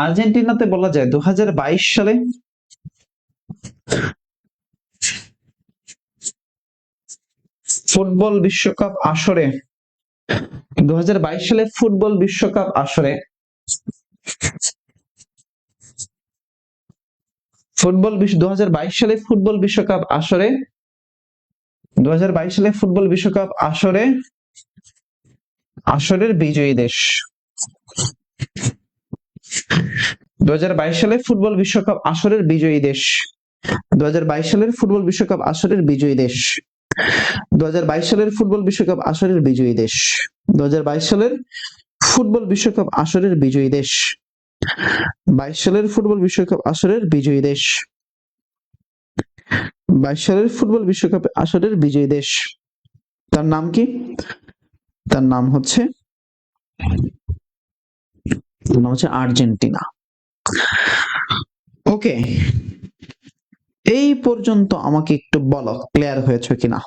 আর্জেন্টিনাতে বলা যায় 2022 সালে ফুটবল বিশ্বকাপ আসরে, 2022 সালে ফুটবল বিশ্বকাপ আসরে ফুটবল 2022 সালে ফুটবল বিশ্বকাপ আসরে 2022 সালে ফুটবল বিশ্বকাপ আসরে আসরের বিজয়ী দেশ। 2022 সালে ফুটবল বিশ্বকাপ আসরের বিজয়ী দেশ। 2022 সালের ফুটবল বিশ্বকাপ আসরের বিজয়ী দেশ। 2022 সালের ফুটবল বিশ্বকাপ আসরের বিজয়ী দেশ। 2022 সালের ফুটবল বিশ্বকাপ আসরের বিজয়ী দেশ। 22 সালের ফুটবল বিশ্বকাপ আসরের বিজয়ী দেশ। 22 সালের ফুটবল বিশ্বকাপ আসরের বিজয়ী দেশ। তার নাম কি? তার নাম হচ্ছে আর্জেন্টিনা। ওকে, এই পর্যন্ত আমাকে একটু বলো ক্লিয়ার হয়েছে কিনা।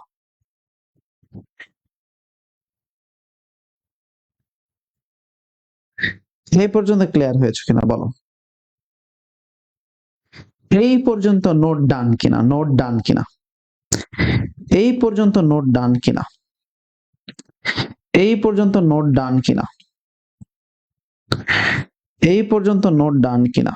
এই পর্যন্ত ক্লিয়ার হয়েছে কিনা বলো। এই পর্যন্ত নোট ডান কিনা, নোট ডান কিনা, এই পর্যন্ত নোট ডান কিনা, এই পর্যন্ত নোট ডান কিনা, এই পর্যন্ত নোট ডান কিনা।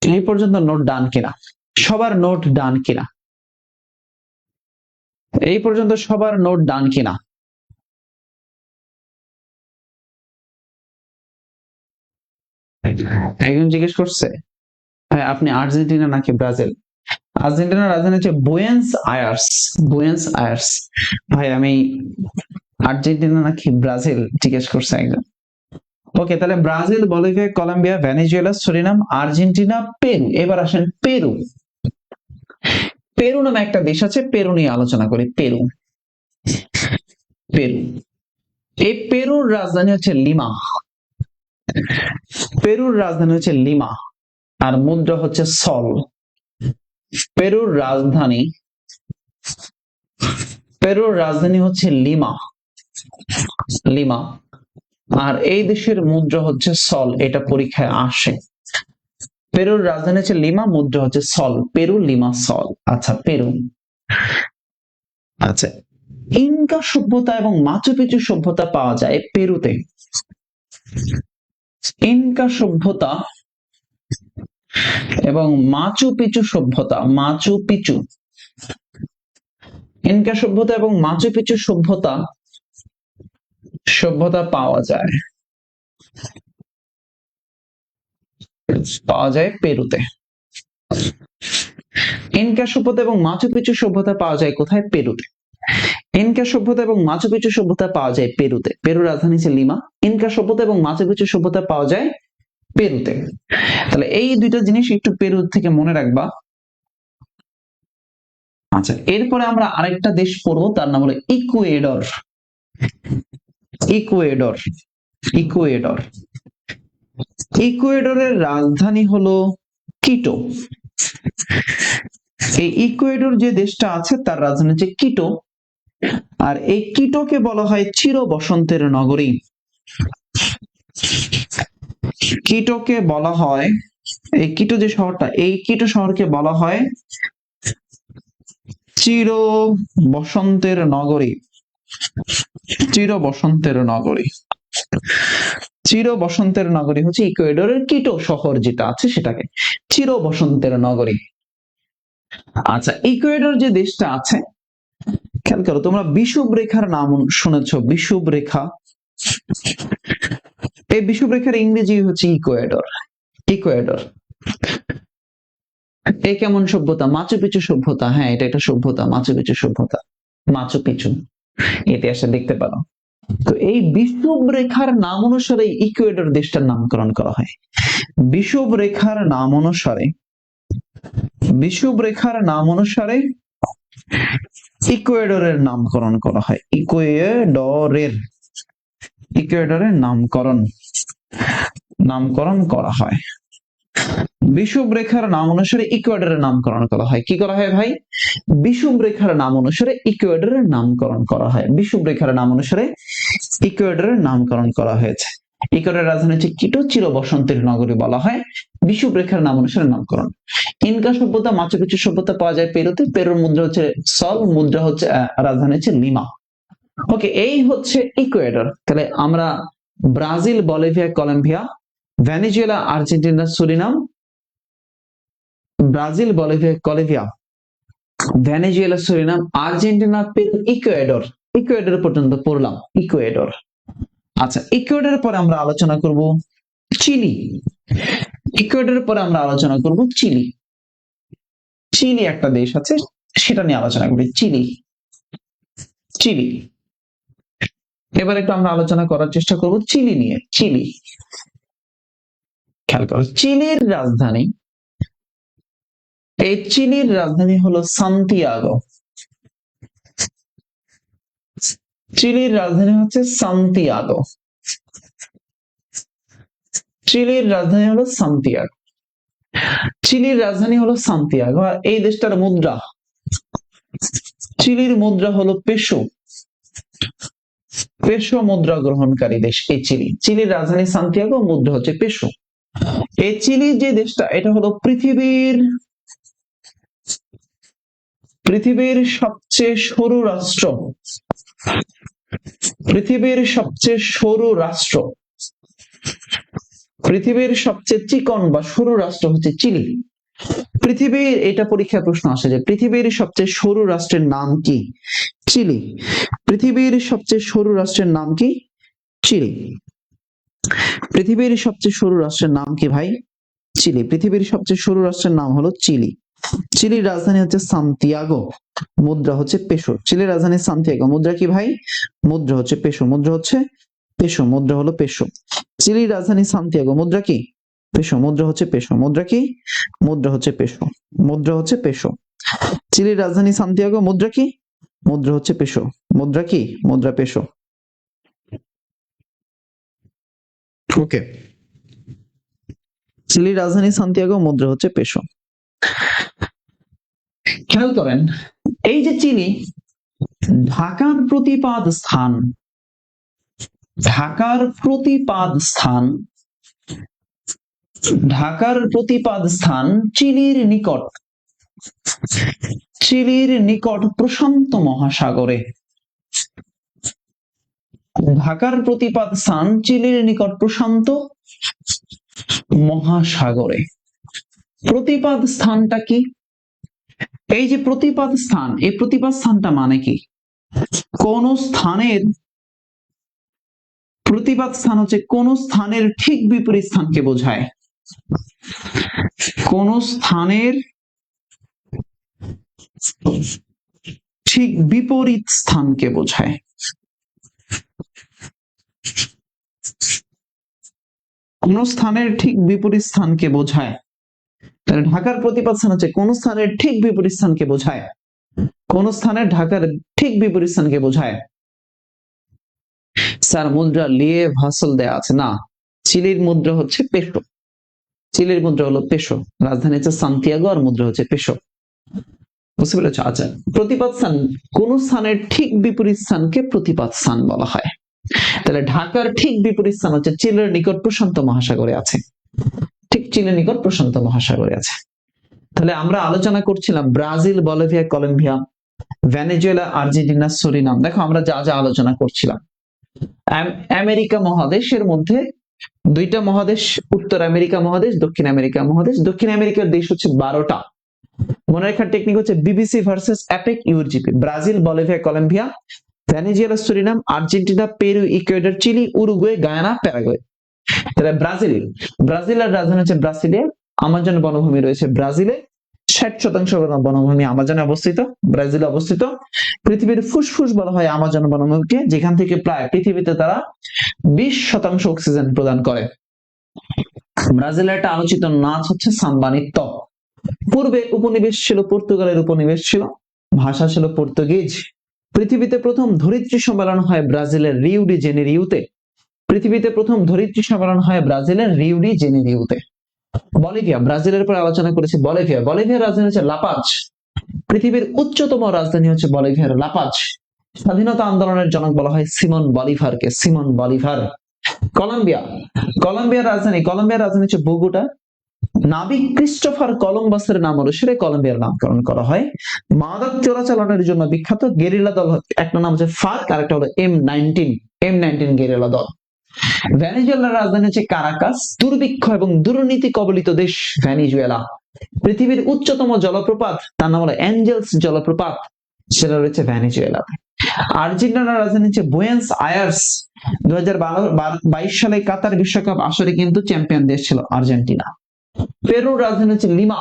এই পর্যন্ত নোট ডান কিনা, সবার নোট ডান কিনা, এই পর্যন্ত সবার নোট ডান কিনা। একজন জিজ্ঞেস করছে আপনি আর্জেন্টিনা নাকি ব্রাজিল? আর্জেন্টিনার রাজধানী হচ্ছে বুয়েন্স আয়ার্স। বুয়েন্স আয়ার্স। ভাই আমি আর্জেন্টিনা নাকি ব্রাজিল জিজ্ঞেস করছে একজন। ওকে, তাহলে Brazil, Bolivia, Colombia, Venezuela, Suriname, Argentina, Peru. এবার আসেন পেরু। পেরু নামে একটা দেশ আছে, পেরু নিয়ে আলোচনা করি। পেরু। পেরু। এই পেরুর রাজধানী হচ্ছে লিমা। পেরুর রাজধানী হচ্ছে লিমা আর মুদ্রা হচ্ছে সল। পেরুর রাজধানী হচ্ছে লিমা লিমা। আর এই দেশের মুদ্রা হচ্ছে সল, এটা পরীক্ষায় আসে। পেরুর রাজধানী হচ্ছে লিমা, মুদ্রা হচ্ছে সল। পেরু, লিমা, সল। আচ্ছা, পেরু। আচ্ছা, ইনকা সভ্যতা এবং মাচু পিচু সভ্যতা পাওয়া যায় পেরুতে। ইনকা সভ্যতা এবং মাচু পিচু সভ্যতা, মাচু পিচু, ইনকা সভ্যতা এবং মাচু পিচু সভ্যতা সভ্যতা পাওয়া যায় পেরুতে। ইনকা সভ্যতা এবং মাচু পিচু সভ্যতা পাওয়া যায় কোথায়? পেরুতে। ইনকা সভ্যতা এবং মাচু পিচু সভ্যতা পাওয়া যায় পেরুতে। পেরুর রাজধানী হচ্ছে লিমা। ইনকা সভ্যতা এবং মাচু পিচু সভ্যতা পাওয়া যায় পেরুতে। তাহলে এই দুইটা জিনিস একটু পেরু থেকে মনে রাখবা। আচ্ছা, এরপরে আমরা আরেকটা দেশ পড়বো, তার নাম হলো ইকুয়েডর। Ecuador, Ecuador. ইকুয়েডরের রাজধানী হলো কিটো। এই ইকুয়েডর যে দেশটা আছে তার রাজধানী হচ্ছে কিটো। আর এই কিটোকে বলা হয় চির বসন্তের নগরী। কিটোকে বলা হয়, এই কিটো যে শহরটা, এই কিটো শহরকে বলা হয় চির বসন্তের নগরী। চির বসন্তের নগরী। চির বসন্তের নগরী হচ্ছে ইকুয়েডরের কিটো শহর যেটা আছে সেটাকে চির বসন্তের নগরী। আচ্ছা, ইকুয়েডর যে দেশটা আছে, খেয়াল করো, তোমরা বিষুব রেখার নাম শুনেছ, বিষুব রেখা। এই বিষুব রেখার ইংরেজি হচ্ছে ইকুয়েডর। ইকুয়েডর। এ কেমন সভ্যতা? মাচু পিচু সভ্যতা। হ্যাঁ, এটা একটা সভ্যতা, মাচু পিচু সভ্যতা। মাচু পিচু ইতিহাসে দেখতে পারো। তো এই বিষুব রেখার নাম অনুসারে ইকুয়েডর দেশটার নামকরণ করা হয়। বিষুব রেখার নাম অনুসারে, বিষুব রেখার নাম অনুসারে ইকুয়েডরের নামকরণ করা হয়। ইকুয়েডরের, ইকুয়েডরের নামকরণ করা হয়। বিষুব রেখার নাম অনুসারে ইকুয়েডরের নামকরণ করা হয়। কি করা হয় ভাই? বিষুব রেখার নাম অনুসারে ইকুয়েডরের নামকরণ করা হয়। বিষুব রেখার নাম অনুসারে ইকুয়েডরের নামকরণ করা হয়েছে। ইকুয়েডরের রাজধানী হচ্ছে কিটো, চির বসন্তের নগরী বলা হয়। বিষুব রেখার নাম অনুসারে নামকরণ। ইনকা সভ্যতা, মাচু পিচু সভ্যতা পাওয়া যায় পেরুতে। পেরুর মুদ্রা হচ্ছে সল, মুদ্রা হচ্ছে রাজধানী হচ্ছে লিমা। ওকে, এই হচ্ছে ইকুয়েডর। তাহলে আমরা Brazil, Bolivia, Colombia, Venezuela, Argentina, Suriname, Brazil, Bolivia, Colombia, Venezuela, Suriname, Argentina, Peru, Ecuador. Ecuador পর্যন্ত পড়লাম। ইকুয়েডর। আচ্ছা, ইকুয়েডরের পরে আমরা আলোচনা করব চিলি। ইকুয়েডরের পরে আমরা আলোচনা করব চিলি। চিলি একটা দেশ আছে, সেটা নিয়ে আলোচনা করি। Chile, Chile. এবার একটু আমরা আলোচনা করার চেষ্টা করব চিলি নিয়ে। চিলি, খেয়াল করো, চিলির রাজধানী, এই চিলির রাজধানী হলো সান্তিয়াগো। চিলির রাজধানী হচ্ছে সান্তিয়াগো। চিলির রাজধানী হলো সান্তিয়াগো। চিলির রাজধানী হলো সান্তিয়াগো। আর এই দেশটার মুদ্রা, চিলির মুদ্রা হলো পেসো। পেসো মুদ্রা গ্রহণকারী দেশ এই চিলি। চিলির রাজধানী সান্তিয়াগো, মুদ্রা হচ্ছে পেসো। এই চিলি যে দেশটা, এটা হলো পৃথিবীর সবচেয়ে সরু রাষ্ট্র। পৃথিবীর সবচেয়ে সরু রাষ্ট্র, পৃথিবীর সবচেয়ে চিকন বা সরু রাষ্ট্র হচ্ছে চিলি। পৃথিবীর, এটা পরীক্ষায় প্রশ্ন আসে যে পৃথিবীর সবচেয়ে সরু রাষ্ট্রের নাম কি? চিলি। পৃথিবীর সবচেয়ে সরু রাষ্ট্রের নাম কি? চিলি। পৃথিবীর সবচেয়ে সরু রাষ্ট্রের নাম কি ভাই? চিলি। পৃথিবীর সবচেয়ে সরু রাষ্ট্রের নাম হলো চিলি। চিলির রাজধানী হচ্ছে সান্তিয়াগো, মুদ্রা হচ্ছে পেসো। চিলির রাজধানী সান্তিয়াগো, মুদ্রা কি ভাই? মুদ্রা হচ্ছে পেসো। মুদ্রা হচ্ছে পেসো, মুদ্রা হলো পেসো। চিলির রাজধানী সান্তিয়াগো, মুদ্রা কি? পেসো। মুদ্রা হচ্ছে পেসো। মুদ্রা কি? মুদ্রা হচ্ছে পেসো। মুদ্রা হচ্ছে পেসো। চিলির রাজধানী সান্তিয়াগো, মুদ্রা কি? মুদ্রা হচ্ছে পেসো। মুদ্রা কি? মুদ্রা পেসো। ওকে, চিলির রাজধানী সান্তিয়াগো, মুদ্রা হচ্ছে পেসো। খেয়াল করেন, এই যে চিলি, ঢাকার প্রতিপাদ স্থান, ঢাকার প্রতিপাদ স্থান চিলির নিকট প্রশান্ত মহাসাগরে। ঢাকার প্রতিপাদ স্থান চিলির নিকট প্রশান্ত মহাসাগরে। প্রতিপাদ স্থানটা কি? এই যে প্রতিপাদ স্থান, এই প্রতিপাদ স্থানটা মানে কি? কোন স্থানের প্রতিপাদ স্থান হচ্ছে কোন স্থানের ঠিক বিপরীত স্থানকে বোঝায়। কোন স্থানের ঠিক বিপরীত স্থানকে বোঝায়। কোন স্থানের ঠিক বিপরীত স্থানকে বোঝায়। তাহলে ঢাকার প্রতিপাদ স্থান হচ্ছে কোন স্থানের ঠিক বিপরীত স্থানকে বোঝায়। কোন স্থানের ঢাকার ঠিক বিপরীত স্থানকে বোঝায়। স্যার মুদ্রা লিয়ে ভাসল দেয়া আছে না, চিলির মুদ্রা হচ্ছে পেসো। চিলির মুদ্রা হলো পেসো, রাজধানী হচ্ছে সান্তিয়াগো, আর মুদ্রা হচ্ছে পেসো। বুঝতে পেরেছ? আচ্ছা, প্রতিপাদ স্থান কোন স্থানের ঠিক বিপরীত স্থানকে প্রতিপাদ স্থান বলা হয়। তাহলে ঢাকার ঠিক বিপরীত স্থান হচ্ছে চিলের নিকট প্রশান্ত মহাসাগরে আছে। ঠিক চিলের নিকট প্রশান্ত মহাসাগরে আছে। তাহলে আমরা আলোচনা করছিলাম Brazil, Bolivia, Colombia, Venezuela, Argentina, Suriname. দেখো আমরা যা যা আলোচনা করছিলাম, আমেরিকা মহাদেশের মধ্যে দুইটা মহাদেশ, উত্তর আমেরিকা মহাদেশ, দক্ষিণ আমেরিকা মহাদেশ। দক্ষিণ আমেরিকার দেশ হচ্ছে 12টা। মনে রাখার টেকনিক হচ্ছে BBC versus APEC URGP. Brazil, Bolivia, Colombia, Venezuela, Suriname, Argentina, Peru, Ecuador, Chile, Uruguay, Guyana, Paraguay. তাহলে ব্রাজিলের রাজধানী হচ্ছে ব্রাসিলিয়া। আমাজন বনভূমি রয়েছে ব্রাজিলে। 60% বনভূমি আমাজনে অবস্থিত, ব্রাজিলে অবস্থিত। পৃথিবীর ফুসফুস বলা হয় আমাজন বনভূমিকে, যেখান থেকে প্রায় পৃথিবীতে তারা 20% অক্সিজেন প্রদান করে। ব্রাজিলের একটা আলোচিত নাচ হচ্ছে সাম্বা নৃত্য। পূর্বে উপনিবেশ ছিল, পর্তুগালের উপনিবেশ ছিল, ভাষা ছিল পর্তুগিজ। পৃথিবীতে প্রথম ধরিত্রী সম্মেলন হয় ব্রাজিলের রিও ডি জেনেরিওতে। পৃথিবীতে প্রথম ধরিত্রী সম্মেলন হয় ব্রাজিলের রিও ডি জেনেরিওতে। বলিভিয়া, ব্রাজিলের পর আলোচনা করেছি বলিভিয়ার রাজধানী হচ্ছে লাপাজ। পৃথিবীর উচ্চতম রাজধানী হচ্ছে বলিভিয়ার লাপাজ। স্বাধীনতা আন্দোলনের জনক বলা হয় সিমন বলিভার। কলম্বিয়ার রাজধানী হচ্ছে বোগোটা। নাবিক ক্রিস্টোফার কলম্বাসের নাম অনুসারে কলম্বিয়ার নামকরণ করা হয়। মাদক চোরাচালানের জন্য বিখ্যাত গেরিলা দল, একটা নাম হচ্ছে ফার্ক, আর একটা হলো M19 গেরিলা দল। ভেনেজুয়েলার রাজধানী হচ্ছে কারাকাস। দুর্ভিক্ষ এবং দুর্নীতি কবলিত দেশ ভেনেজুয়েলা। পৃথিবীর উচ্চতম জলপ্রপাত, তার নাম হলো অ্যাঞ্জেলস জলপ্রপাত, সেটা রয়েছে ভেনেজুয়েলা। আর্জেন্টিনার রাজধানী হচ্ছে বুয়েন্স আয়ার্স। 2022 সালে কাতার বিশ্বকাপ আসরে কিন্তু চ্যাম্পিয়ন দেশ ছিল আর্জেন্টিনা। পেরুর রাজধানী হচ্ছে লিমা,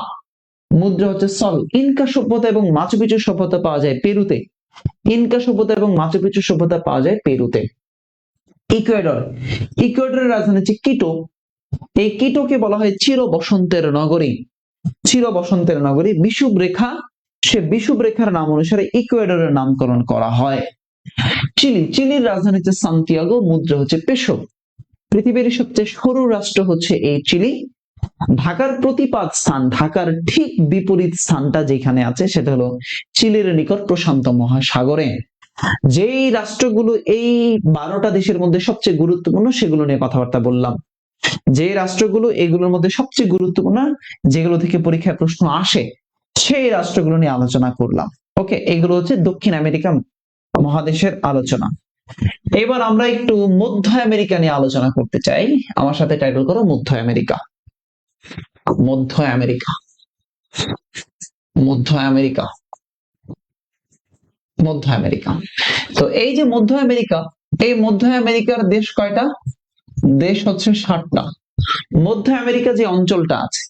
মুদ্রা হচ্ছে সল। ইনকা সভ্যতা এবং মাচু পিচু সভ্যতা পাওয়া যায় পেরুতে। ইকুয়েডরের রাজধানী হচ্ছে কিটো। এই কিটোকে বলা হয় চির বসন্তের নগরী। বিষুব রেখার নাম অনুসারে ইকুয়েডরের নামকরণ করা হয়। চিলির রাজধানী হচ্ছে সান্তিয়াগো, মুদ্রা হচ্ছে পেসো। পৃথিবীর সবচেয়ে সরু রাষ্ট্র হচ্ছে এই চিলি। ঢাকার প্রতিপাদ স্থান, ঢাকার ঠিক বিপরীত স্থানটা যেখানে আছে সেটা হলো চিলির নিকট প্রশান্ত মহাসাগরে। যেই রাষ্ট্রগুলো এই 12টা দেশের মধ্যে সবচেয়ে গুরুত্বপূর্ণ সেগুলো নিয়ে কথাবার্তা বললাম। যে রাষ্ট্রগুলো এগুলোর মধ্যে সবচেয়ে গুরুত্বপূর্ণ, যেগুলো থেকে পরীক্ষায় প্রশ্ন আসে, সেই রাষ্ট্রগুলো নিয়ে আলোচনা করলাম। ওকে, এগুলো হচ্ছে দক্ষিণ আমেরিকা মহাদেশের আলোচনা। এবার আমরা একটু মধ্য আমেরিকা নিয়ে আলোচনা করতে চাই। আমার সাথে টাইটেল করো মধ্য আমেরিকা। তো এই যে মধ্য আমেরিকার দেশ কয়টা? দেশ হচ্ছে 7টা। মধ্য আমেরিকা যে অঞ্চলটা আছে,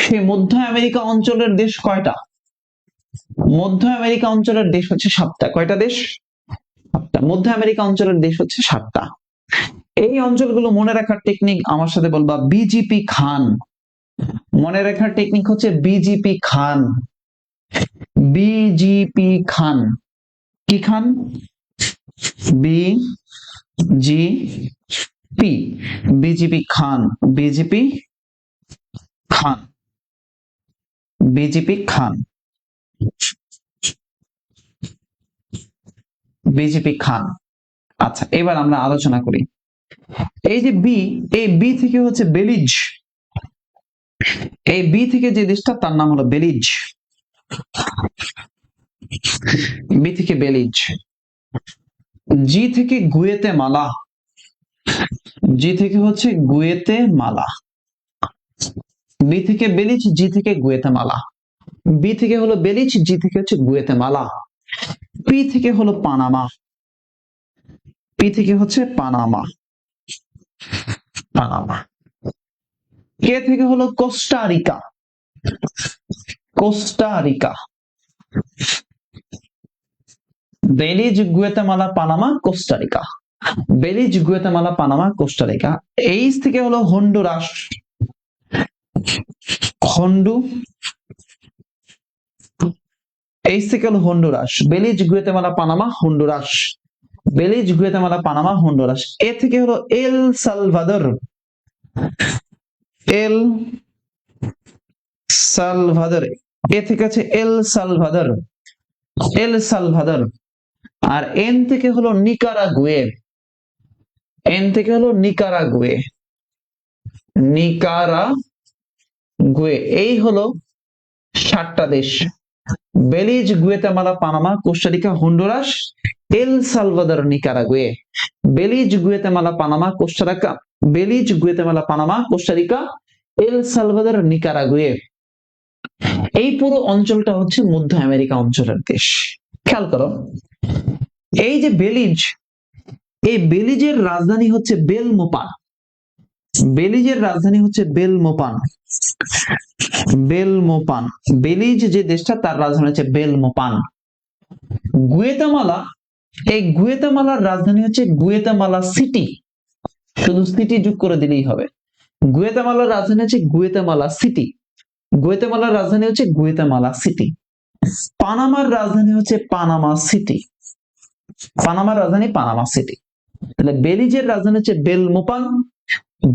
সেই মধ্য আমেরিকা অঞ্চলের দেশ কয়টা? মধ্য আমেরিকা অঞ্চলের দেশ হচ্ছে 7টা। কয়টা দেশ? 7টা। মধ্য আমেরিকা অঞ্চলের দেশ হচ্ছে 7টা। এই অঞ্চলগুলো মনে রাখার টেকনিক আমার সাথে বলবা বিজিপি খান। মনে রাখার টেকনিক হচ্ছে বিজিপি খান। কি খান? বিজিপি খান। আচ্ছা, এবার আমরা আলোচনা করি এই যে বি, এই বি থেকে হচ্ছে বেলিজ, এই বি থেকে যে দেশটা তার নাম হলো বেলিজ, বি থেকে বেলিজ। জি থেকে গুয়েতেমালা, জি থেকে হচ্ছে গুয়েতেমালা, বি থেকে বেলিজ, জি থেকে গুয়েতেমালা, বি থেকে হলো বেলিজ, জি থেকে হচ্ছে গুয়েতেমালা। পি থেকে হলো পানামা, পি থেকে হচ্ছে পানামা, পানামা। কে থেকে হলো Costa Rica, Costa Rica. Belize, Guatemala, Panama, Costa Rica, Belize, Guatemala, Panama, Costa Rica. H থেকে হলো হন্ডুরাস, হন্ডু, এইচ থেকে হলো Honduras, Belize, Guatemala, Panama, Honduras, Belize, Guatemala, Panama, Honduras. A থেকে হলো El Salvador, El Salvador, A থেকে আছে এল সালভাদর, এল সালভাদর। আর N থেকে হলো নিকারাগুয়ে, এন থেকে হলো নিকারাগুয়ে, নিকারাগুয়ে। এই হলো 7টা দেশ, Belize, Guatemala, Panama, Costa Rica, Honduras, El Salvador, Nicaragua. Belize, Guatemala, Panama, Costa Rica, Belize, Guatemala, Panama, Costa Rica, El Salvador, Nicaragua. এই পুরো অঞ্চলটা হচ্ছে মধ্য আমেরিকা অঞ্চলের দেশ। খেয়াল করো, এই যে বেলিজ, এই বেলিজের রাজধানী হচ্ছে বেলমোপান, বেলিজের রাজধানী হচ্ছে বেলমোপান, বেলমোপান। বেলিজ যে দেশটা তার রাজধানী হচ্ছে বেলমোপান। গুয়েতামালা, এই গুয়েতামালার রাজধানী হচ্ছে গুয়েতামালা সিটি, শুধু সিটি যোগ করে দিলেই হবে। গুয়েতামালার রাজধানী হচ্ছে গুয়েতামালা সিটি, গুয়েতামালার রাজধানী হচ্ছে গুয়েতামালা সিটি। পানামার রাজধানী হচ্ছে পানামা সিটি, পানামার রাজধানী পানামা সিটি। তাহলে বেলিজের রাজধানী হচ্ছে বেলমোপান,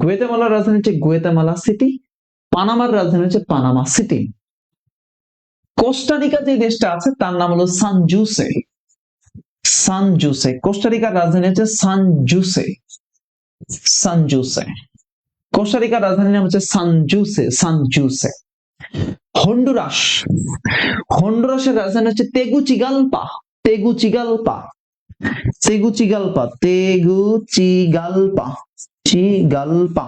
গুয়েতামালার রাজধানী হচ্ছে গুয়েতামালা সিটি, পানামার রাজধানী হচ্ছে পানামা সিটি। কোস্টারিকা যে দেশটা আছে তার নাম হলো সান জুসে, সান জুসে। কোস্টারিকার রাজধানী হচ্ছে সান জুসে, সান জুসে। কোস্টারিকার রাজধানীর নাম হচ্ছে সান জুসে, সান জুসে। হন্ডুরাস, হন্ডুরাসের রাজধানী হচ্ছে তেগুচিগালপা, তেগুচিগালপা, তেগুচিগালপা, তেগুচিগালপা, চিগালপা,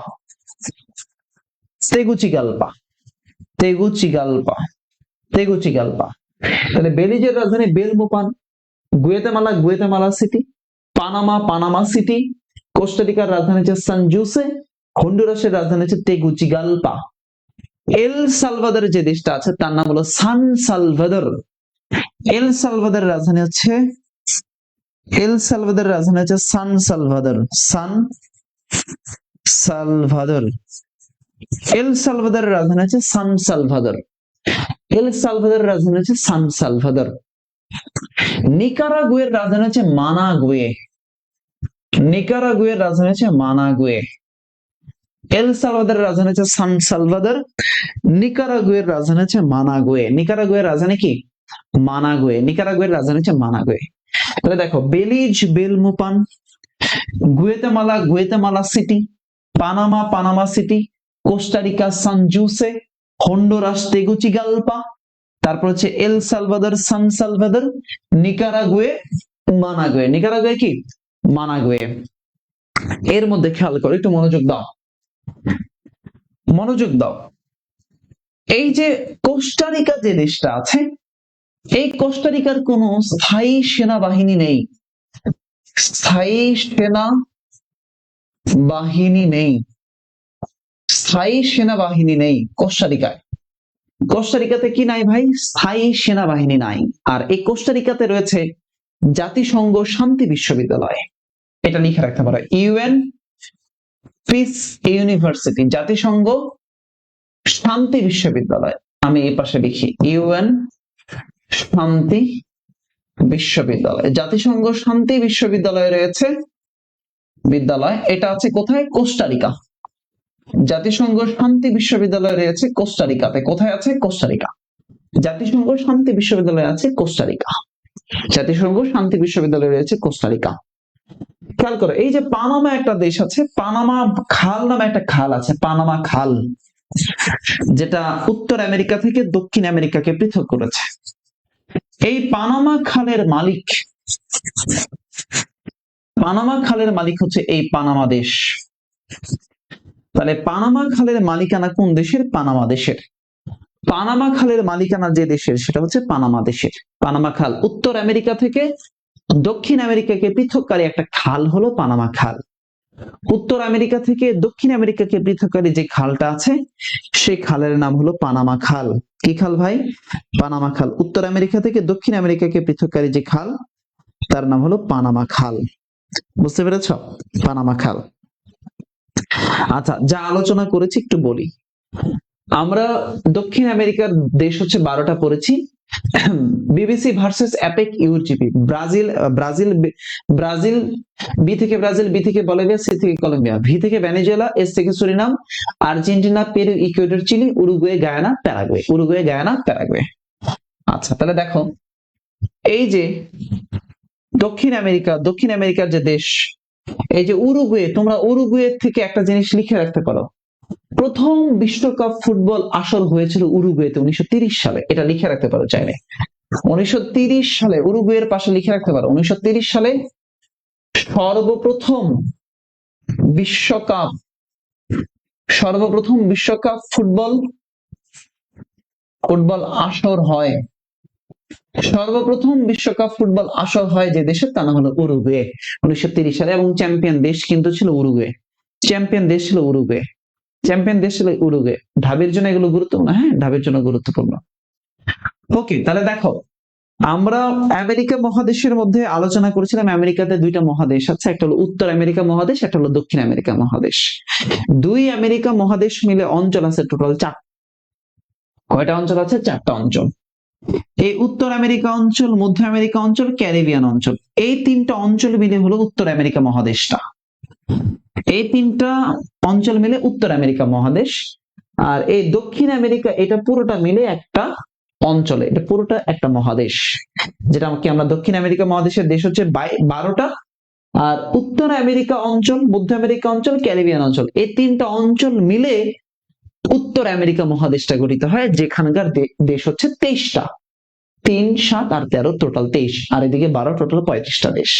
তেগুচিগালপা, তেগুচিগালপা, তেগুচিগালপা। তাহলে বেলিজের রাজধানী Belmopan, Guatemala, Guatemala City, Panama, Panama City, কোস্টারিকার রাজধানী হচ্ছে সান জুসে, হন্ডুরাসের রাজধানী হচ্ছে তেগুচিগালপা। এল সালভাদর যে দেশটা আছে তার নাম হলো সান সালভাদর, এল সালভাদরের রাজধানী হচ্ছে, এল সালভাদরের রাজধানী হচ্ছে সান সালভাদর, সান সালভাদর। এল সালভাদরের রাজধানী হচ্ছে সান সালভাদর, এল সালভাদরের রাজধানী হচ্ছে সান সালভাদর। নিকারাগুয়ের রাজধানী হচ্ছে মানাগুয়ে, নিকারাগুয়ের রাজধানী হচ্ছে মানাগুয়ে। এল সালভাদরের রাজধানী হচ্ছে সান সালভাদর, নিকারাগুয়ের রাজধানী হচ্ছে মানাগুয়ে। নিকারাগুয়ের রাজধানী কি? মানাগুয়ে। নিকারাগুয়ের রাজধানী হচ্ছে মানাগুয়ে। তাহলে দেখো, Belize Belmopan, Guatemala Guatemala City, Panama Panama City, Costa Rica San Jose, Honduras Tegucigalpa, তারপর হচ্ছে এল সালভাদর সান সালভাদর, নিকারাগুয়ে মানাগুয়ে। নিকারাগুয়ে কি? মানাগুয়ে। এর মধ্যে খেয়াল করো, একটু মনোযোগ দাও, মনোযোগ দাও। এই যে কোস্টারিকা যে দেশটা আছে, এই কোস্টারিকার কোনো স্থায়ী সেনাবাহিনী নেই, স্থায়ী সেনা বাহিনী নেই, স্থায়ী সেনাবাহিনী নেই কোস্টারিকায়। কোস্টারিকাতে কি নাই ভাই? স্থায়ী সেনাবাহিনী নাই। আর এই কোস্টারিকাতে রয়েছে জাতিসংঘ শান্তি বিশ্ববিদ্যালয়, এটা লিখে রাখতে পারো, ইউএন পিস ইউনিভার্সিটি, জাতিসংঘ শান্তি বিশ্ববিদ্যালয়। আমি এই পাশে লিখি ইউএন শান্তি বিশ্ববিদ্যালয়, জাতিসংঘ শান্তি বিশ্ববিদ্যালয় রয়েছে বিদ্যালয়। এটা আছে কোথায়? কোস্টারিকা। জাতিসংঘ শান্তি বিশ্ববিদ্যালয় রয়েছে কোস্টারিকাতে। কোথায় আছে? কোস্টারিকা। জাতিসংঘ শান্তি বিশ্ববিদ্যালয় আছে কোস্টারিকা, জাতিসংঘ শান্তি বিশ্ববিদ্যালয় রয়েছে কোস্টারিকা। খেয়াল করো, এই যে পানামা একটা দেশ আছে, পানামা খাল নামে একটা খাল আছে, পানামা খাল, যেটা উত্তর আমেরিকা থেকে দক্ষিণ আমেরিকাকে পৃথক করেছে। এই পানামা খালের মালিক, পানামা খালের মালিক হচ্ছে এই পানামা দেশ। তাহলে পানামা খালের মালিকানা কোন দেশের? পানামা দেশের। পানামা খালের মালিকানা যে দেশের সেটা হচ্ছে পানামা দেশের। পানামা খাল উত্তর আমেরিকা থেকে দক্ষিণ আমেরিকাকে পৃথককারী একটা খাল হলো পানামা খাল। উত্তর আমেরিকা থেকে দক্ষিণ আমেরিকাকে পৃথককারী যে খালটা আছে সেই খালের নাম হলো পানামা খাল। কি খাল ভাই? পানামা খাল। উত্তর আমেরিকা থেকে দক্ষিণ আমেরিকাকে পৃথককারী যে খাল তার নাম হলো পানামা খাল। বুঝতে পেরেছ? পানামা খাল। আচ্ছা, যা আলোচনা করেছি একটু বলি। আমরা দক্ষিণ আমেরিকার দেশ হচ্ছে 12টা পড়েছি। BBC versus APEC UGP. Brazil Brazil Brazil, B থেকে ব্রাজিল, বি থেকে বলিভিয়া, সি থেকে কলম্বিয়া, ভি থেকে ভেনেজুয়েলা, এস থেকে Suriname, Argentina, Peru, Ecuador, Chile, Uruguay, Guyana, Paraguay. Uruguay, Guyana, Paraguay. আচ্ছা, তাহলে দেখো, এই যে দক্ষিণ আমেরিকার যে দেশ, এই যে উরুগুয়ে, তোমরা উরুগুয়ে থেকে একটা জিনিস লিখে রাখতে পারো। প্রথম বিশ্বকাপ ফুটবল আসর হয়েছিল উরুগুয়েতে 1930 সালে। এটা লিখে রাখতে পারো চাইলে। 1930 সালে উরুগুয়ের পাশে লিখে রাখতে পারো, 1930 সালে সর্বপ্রথম বিশ্বকাপ, সর্বপ্রথম বিশ্বকাপ ফুটবল ফুটবল আসর হয়। সর্বপ্রথম বিশ্বকাপ ফুটবল আসর হয় যে দেশের, তার নাম হলো উরুগুয়ে 1930 সালে। এবং চ্যাম্পিয়ন দেশ কিন্তু ছিল উরুগুয়ে। চ্যাম্পিয়ন দেশ ছিল উরুগুয়ে। চ্যাম্পিয়ন দেশ ছিল উরুগুয়ে। ঢাবির জন্য এগুলো গুরুত্বপূর্ণ। হ্যাঁ, ঢাবির জন্য গুরুত্বপূর্ণ। ওকে, তাহলে দেখো, আমরা আমেরিকা মহাদেশের মধ্যে আলোচনা করেছিলাম। আমেরিকাতে দুইটা মহাদেশ আছে, একটা হলো উত্তর আমেরিকা মহাদেশ, একটা হলো দক্ষিণ আমেরিকা মহাদেশ। দুই আমেরিকা মহাদেশ মিলে অঞ্চল আছে টোটাল 4। কয়টা অঞ্চল আছে? 4টা অঞ্চল। এই উত্তর আমেরিকা অঞ্চল, মধ্য আমেরিকা অঞ্চল, ক্যারিবিয়ান অঞ্চল, এই 3টা অঞ্চল মিলে হলো উত্তর আমেরিকা মহাদেশটা। এই 3টা অঞ্চল মিলে উত্তর আমেরিকা মহাদেশ। আর এই দক্ষিণ আমেরিকা, এটা পুরোটা মিলে একটা অঞ্চলে, এটা পুরোটা একটা মহাদেশ, যেটা আমরা দক্ষিণ আমেরিকা মহাদেশের দেশ হচ্ছে 12টা। আর উত্তর আমেরিকা অঞ্চল, মধ্য আমেরিকা অঞ্চল, ক্যারিবিয়ান অঞ্চল, এই 3টা অঞ্চল মিলে উত্তর আমেরিকা মহাদেশটা গঠিত হয়, যেখানকার দেশ হচ্ছে 23টা। 3, 7 আর 13, টোটাল 23, আর এদিকে 12, টোটাল 35টা দেশ।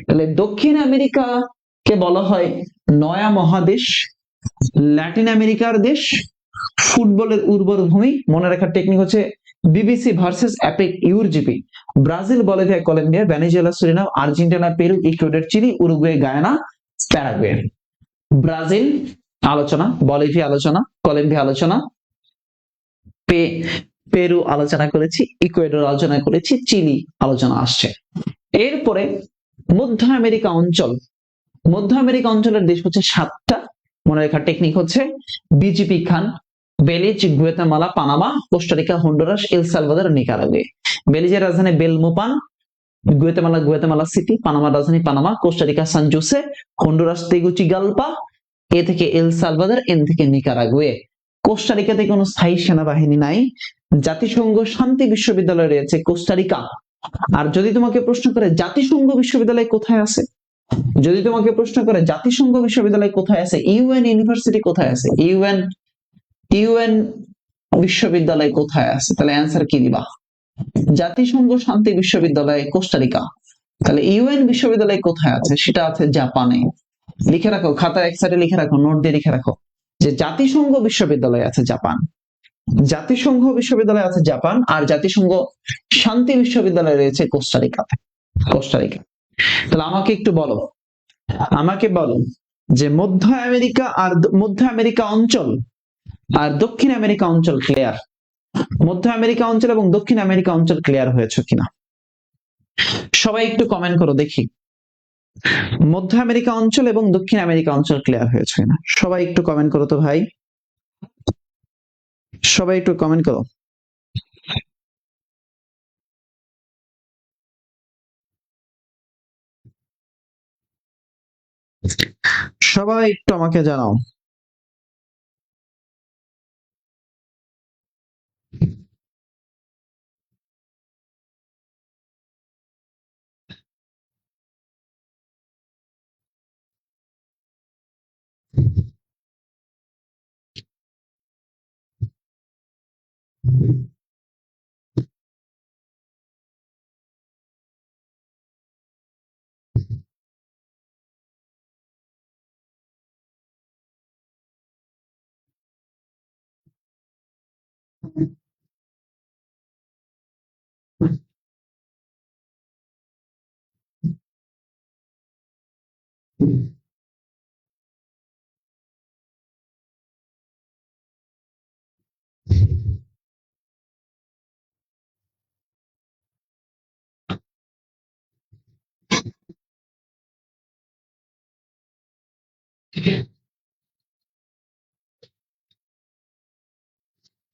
তাহলে দক্ষিণ আমেরিকা কে বলা হয় নয়া মহাদেশ, ল্যাটিন আমেরিকার দেশ, ফুটবলের উর্বর ভূমি। মনে রাখার টেকনিক হচ্ছে BBC versus APEC URGP. Brazil, Bolivia, Colombia, Venezuela, Suriname, Argentina, Peru, Ecuador, Chile, Uruguay, Guyana, Paraguay. Brazil আলোচনা, বলিভিয়া আলোচনা, কলম্বিয়া আলোচনা, পেরু আলোচনা করেছি, ইকুয়েডর আলোচনা করেছি, চিলি আলোচনা আসছে। এরপরে মধ্য আমেরিকা অঞ্চল। মধ্য আমেরিকা অঞ্চলের দেশ হচ্ছে 7টা। মনে রাখার টেকনিক হচ্ছে বিজিপি খান, Belize, Guatemala, Panama, Costa Rica, Honduras, El Salvador, Nicaragua. বেলিজের রাজধানী বেলমোপান, গুয়েতামালা সিটি, পানামার রাজধানী Panama, Costa Rica San Jose, Honduras Tegucigalpa, A থেকে এল সালভাদর, এন থেকে নিকারাগুয়ে। কোস্টারিকাতে কোনো স্থায়ী সেনাবাহিনী নাই। জাতিসংঘ শান্তি বিশ্ববিদ্যালয় রয়েছে কোস্টারিকা। আর যদি তোমাকে প্রশ্ন করে জাতিসংঘ বিশ্ববিদ্যালয় কোথায় আছে, যদি তোমাকে প্রশ্ন করে জাতিসংঘ বিশ্ববিদ্যালয় কোথায় আছে, ইউএন ইউনিভার্সিটি কোথায় আছে, ইউএন ইউএন বিশ্ববিদ্যালয় কোথায় আছে, তাহলে অ্যান্সার কি দিবা? জাতিসংঘ শান্তি বিশ্ববিদ্যালয় কোস্টারিকা। তাহলে ইউএন বিশ্ববিদ্যালয় কোথায় আছে? সেটা আছে জাপানে। লিখে রাখো, খাতায় এক সাইডে লিখে রাখো, নোট দিয়ে লিখে রাখো যে জাতিসংঘ বিশ্ববিদ্যালয় আছে জাপান। জাতিসংঘ বিশ্ববিদ্যালয় আছে জাপান, আর জাতিসংঘ শান্তি বিশ্ববিদ্যালয় রয়েছে কোস্টারিকাতে। কোস্টারিকা। তাহলে আমাকে বলো যে মধ্য আমেরিকা অঞ্চল আর দক্ষিণ আমেরিকা অঞ্চল ক্লিয়ার? মধ্য আমেরিকা অঞ্চল এবং দক্ষিণ আমেরিকা অঞ্চল ক্লিয়ার হয়েছে কিনা সবাই একটু কমেন্ট করো দেখি। মধ্য আমেরিকা অঞ্চল এবং দক্ষিণ আমেরিকা অঞ্চল ক্লিয়ার হয়েছে কিনা সবাই একটু কমেন্ট করো তো ভাই, সবাই একটু কমেন্ট করো। সবাই একটু আমাকে জানাও।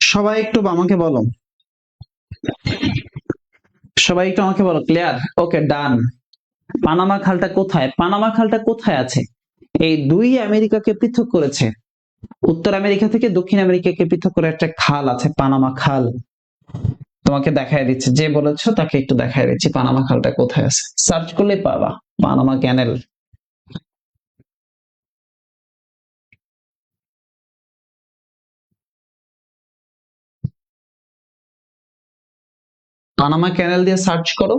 সবাই একটু আমাকে বলো, সবাই একটু আমাকে বলো, ক্লিয়ার? ওকে, ডান। পানামা খালটা কোথায়? পানামা খালটা কোথায় আছে? এই দুই আমেরিকাকে পৃথক করেছে, উত্তর আমেরিকা থেকে দক্ষিণ আমেরিকাকে পৃথক করে একটা খাল আছে, পানামা খাল। তোমাকে দেখায় দিচ্ছে, যে বলেছো তাকে একটু দেখায় দিচ্ছি পানামা খালটা কোথায় আছে, সার্চ করলে পাবা পানামা ক্যানেল। পানামা ক্যানেল দিয়ে সার্চ করো,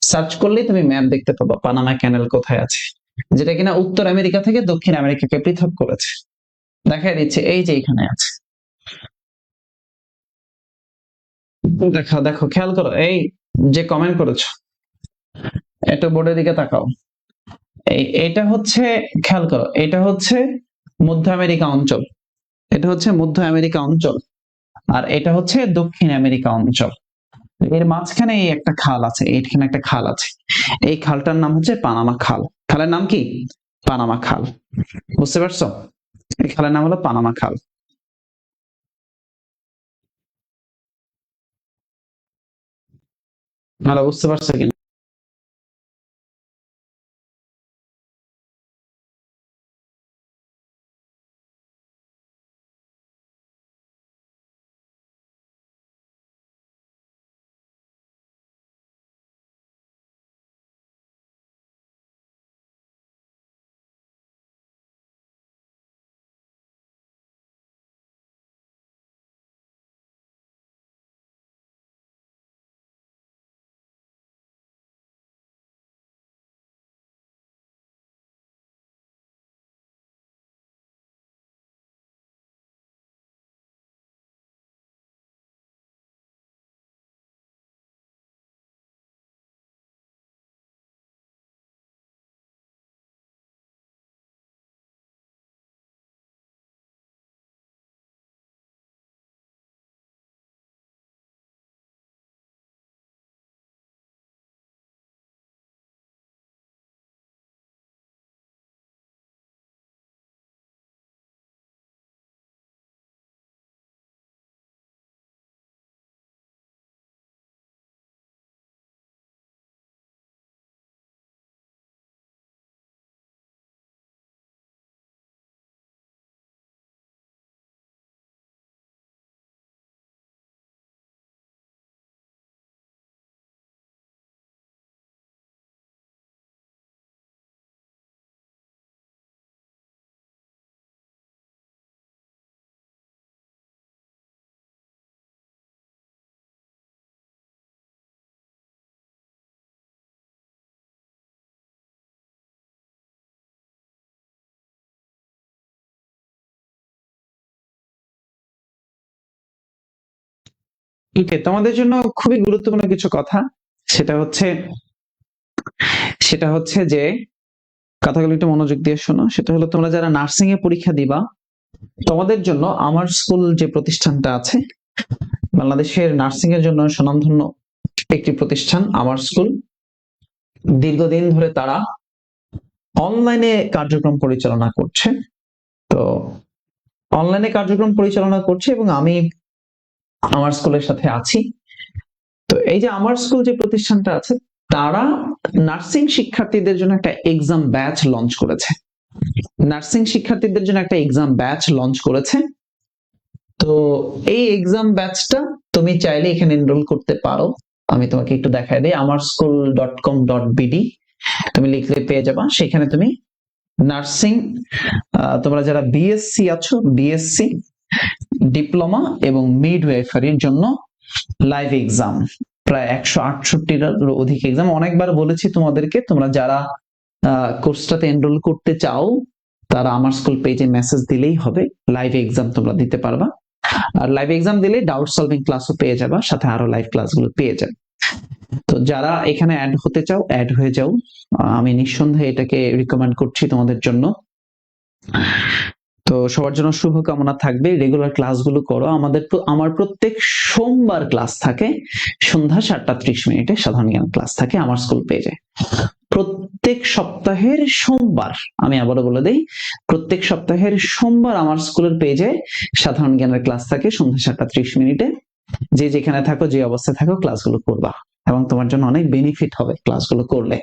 সার্চ করলেই তুমি ম্যাপ দেখতে পাবা পানামা ক্যানেল কোথায় আছে, যেটা কিনা উত্তর আমেরিকা থেকে দক্ষিণ আমেরিকাকে পৃথক করেছে। দেখায় দিচ্ছে, এই যে এখানে আছে। দেখো দেখো, খেয়াল করো, এই যে কমেন্ট করেছো, একটু বোর্ডের দিকে তাকাও। এটা হচ্ছে, খেয়াল করো, এটা হচ্ছে মধ্য আমেরিকা অঞ্চল, এটা হচ্ছে মধ্য আমেরিকা অঞ্চল, আর এটা হচ্ছে দক্ষিণ আমেরিকা অঞ্চল। এর মাঝখানে এই একটা খাল আছে, এইখানে একটা খাল আছে, এই খালটার নাম হচ্ছে পানামা খাল। খালের নাম কি? পানামা খাল। বুঝতে পারছো? এই খালের নাম হলো পানামা খাল। ভালো বুঝতে পারছো কিনা? ওকে, তোমাদের জন্য খুবই গুরুত্বপূর্ণ কিছু কথা, সেটা হচ্ছে, সেটা হচ্ছে যে কথাগুলো একটু মনোযোগ দিয়ে শোনো। সেটা হলো, তোমরা যারা নার্সিং এ পরীক্ষা দিবা, তোমাদের জন্য আমার স্কুল যে প্রতিষ্ঠানটা আছে, বাংলাদেশের নার্সিং এর জন্য স্বনামধন্য একটি প্রতিষ্ঠান আমার স্কুল, দীর্ঘদিন ধরে তারা অনলাইনে কার্যক্রম পরিচালনা করছে। তো অনলাইনে কার্যক্রম পরিচালনা করছে এবং আমি আমার স্কুলের সাথে আছি। তো এই যে আমার স্কুল যে প্রতিষ্ঠানটা আছে, তারা নার্সিং শিক্ষার্থীদের জন্য একটা এক্সাম ব্যাচ লঞ্চ করেছে, নার্সিং শিক্ষার্থীদের জন্য একটা এক্সাম ব্যাচ লঞ্চ করেছে। তো এই এক্সাম ব্যাচটা তুমি চাইলে এখানে এনরোল করতে পারো। আমি তোমাকে একটু দেখাই দিই, amarschool.com.bd তুমি লিখলে পেয়ে যাবা। সেখানে তুমি নার্সিং, তোমরা যারা বিএসসি আছো, বিএসসি, ডিপ্লোমা এবং মিডওয়াইফারির জন্য লাইভ এক্সাম, প্রায় 168টার অধিক এক্সাম। অনেকবার বলেছি তোমাদেরকে, তোমরা যারা কোর্সটাতে এনরোল করতে চাও, তারা আমার স্কুল পেজে মেসেজ দিলেই হবে, লাইভ এক্সাম তোমরা দিতে পারবা। আর লাইভ এক্সাম দিলে ডাউট সলভিং ক্লাসও পেয়ে যাবা, সাথে আরো লাইভ ক্লাসগুলো পেয়ে যাবে। তো যারা এখানে অ্যাড হতে চাও অ্যাড হয়ে যাও, আমি নিঃসন্দেহে এটাকে রিকমেন্ড করছি তোমাদের জন্য। তো সবার জন্য শুভকামনা থাকবে, রেগুলার ক্লাসগুলো করো। আমার প্রত্যেক সোমবার ক্লাস থাকে সন্ধ্যা 7:30 সাধারণ জ্ঞান ক্লাস থাকে আমার স্কুল পেজে। প্রত্যেক সপ্তাহের সোমবার, আমি আবারও বলে দেই, প্রত্যেক সপ্তাহের সোমবার আমার স্কুলের পেজে সাধারণ জ্ঞানের ক্লাস থাকে সন্ধ্যা 7:30। যে যেখানে থাকো, যে অবস্থায় থাকো, ক্লাসগুলো করবা এবং তোমার জন্য অনেক বেনিফিট হবে ক্লাসগুলো করলে।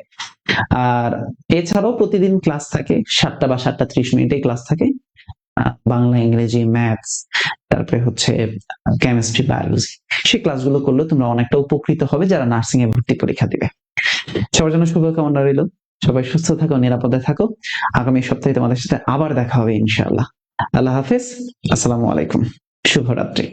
আর এছাড়াও প্রতিদিন ক্লাস থাকে 7টা বা 7:30 ক্লাস থাকে, বাংলা, ইংরেজি, ম্যাথস, তারপরে হচ্ছে কেমিস্ট্রি, বায়োলজি। সেই ক্লাসগুলো করলে তোমরা অনেকটা উপকৃত হবে যারা নার্সিং এ ভর্তি পরীক্ষা দিবে। সবার জন্য শুভকামনা রইল, সবাই সুস্থ থাকো, নিরাপদে থাকো। আগামী সপ্তাহে তোমাদের সাথে আবার দেখা হবে ইনশাআল্লাহ। আল্লাহ হাফেজ, আসসালামু আলাইকুম, শুভরাত্রি।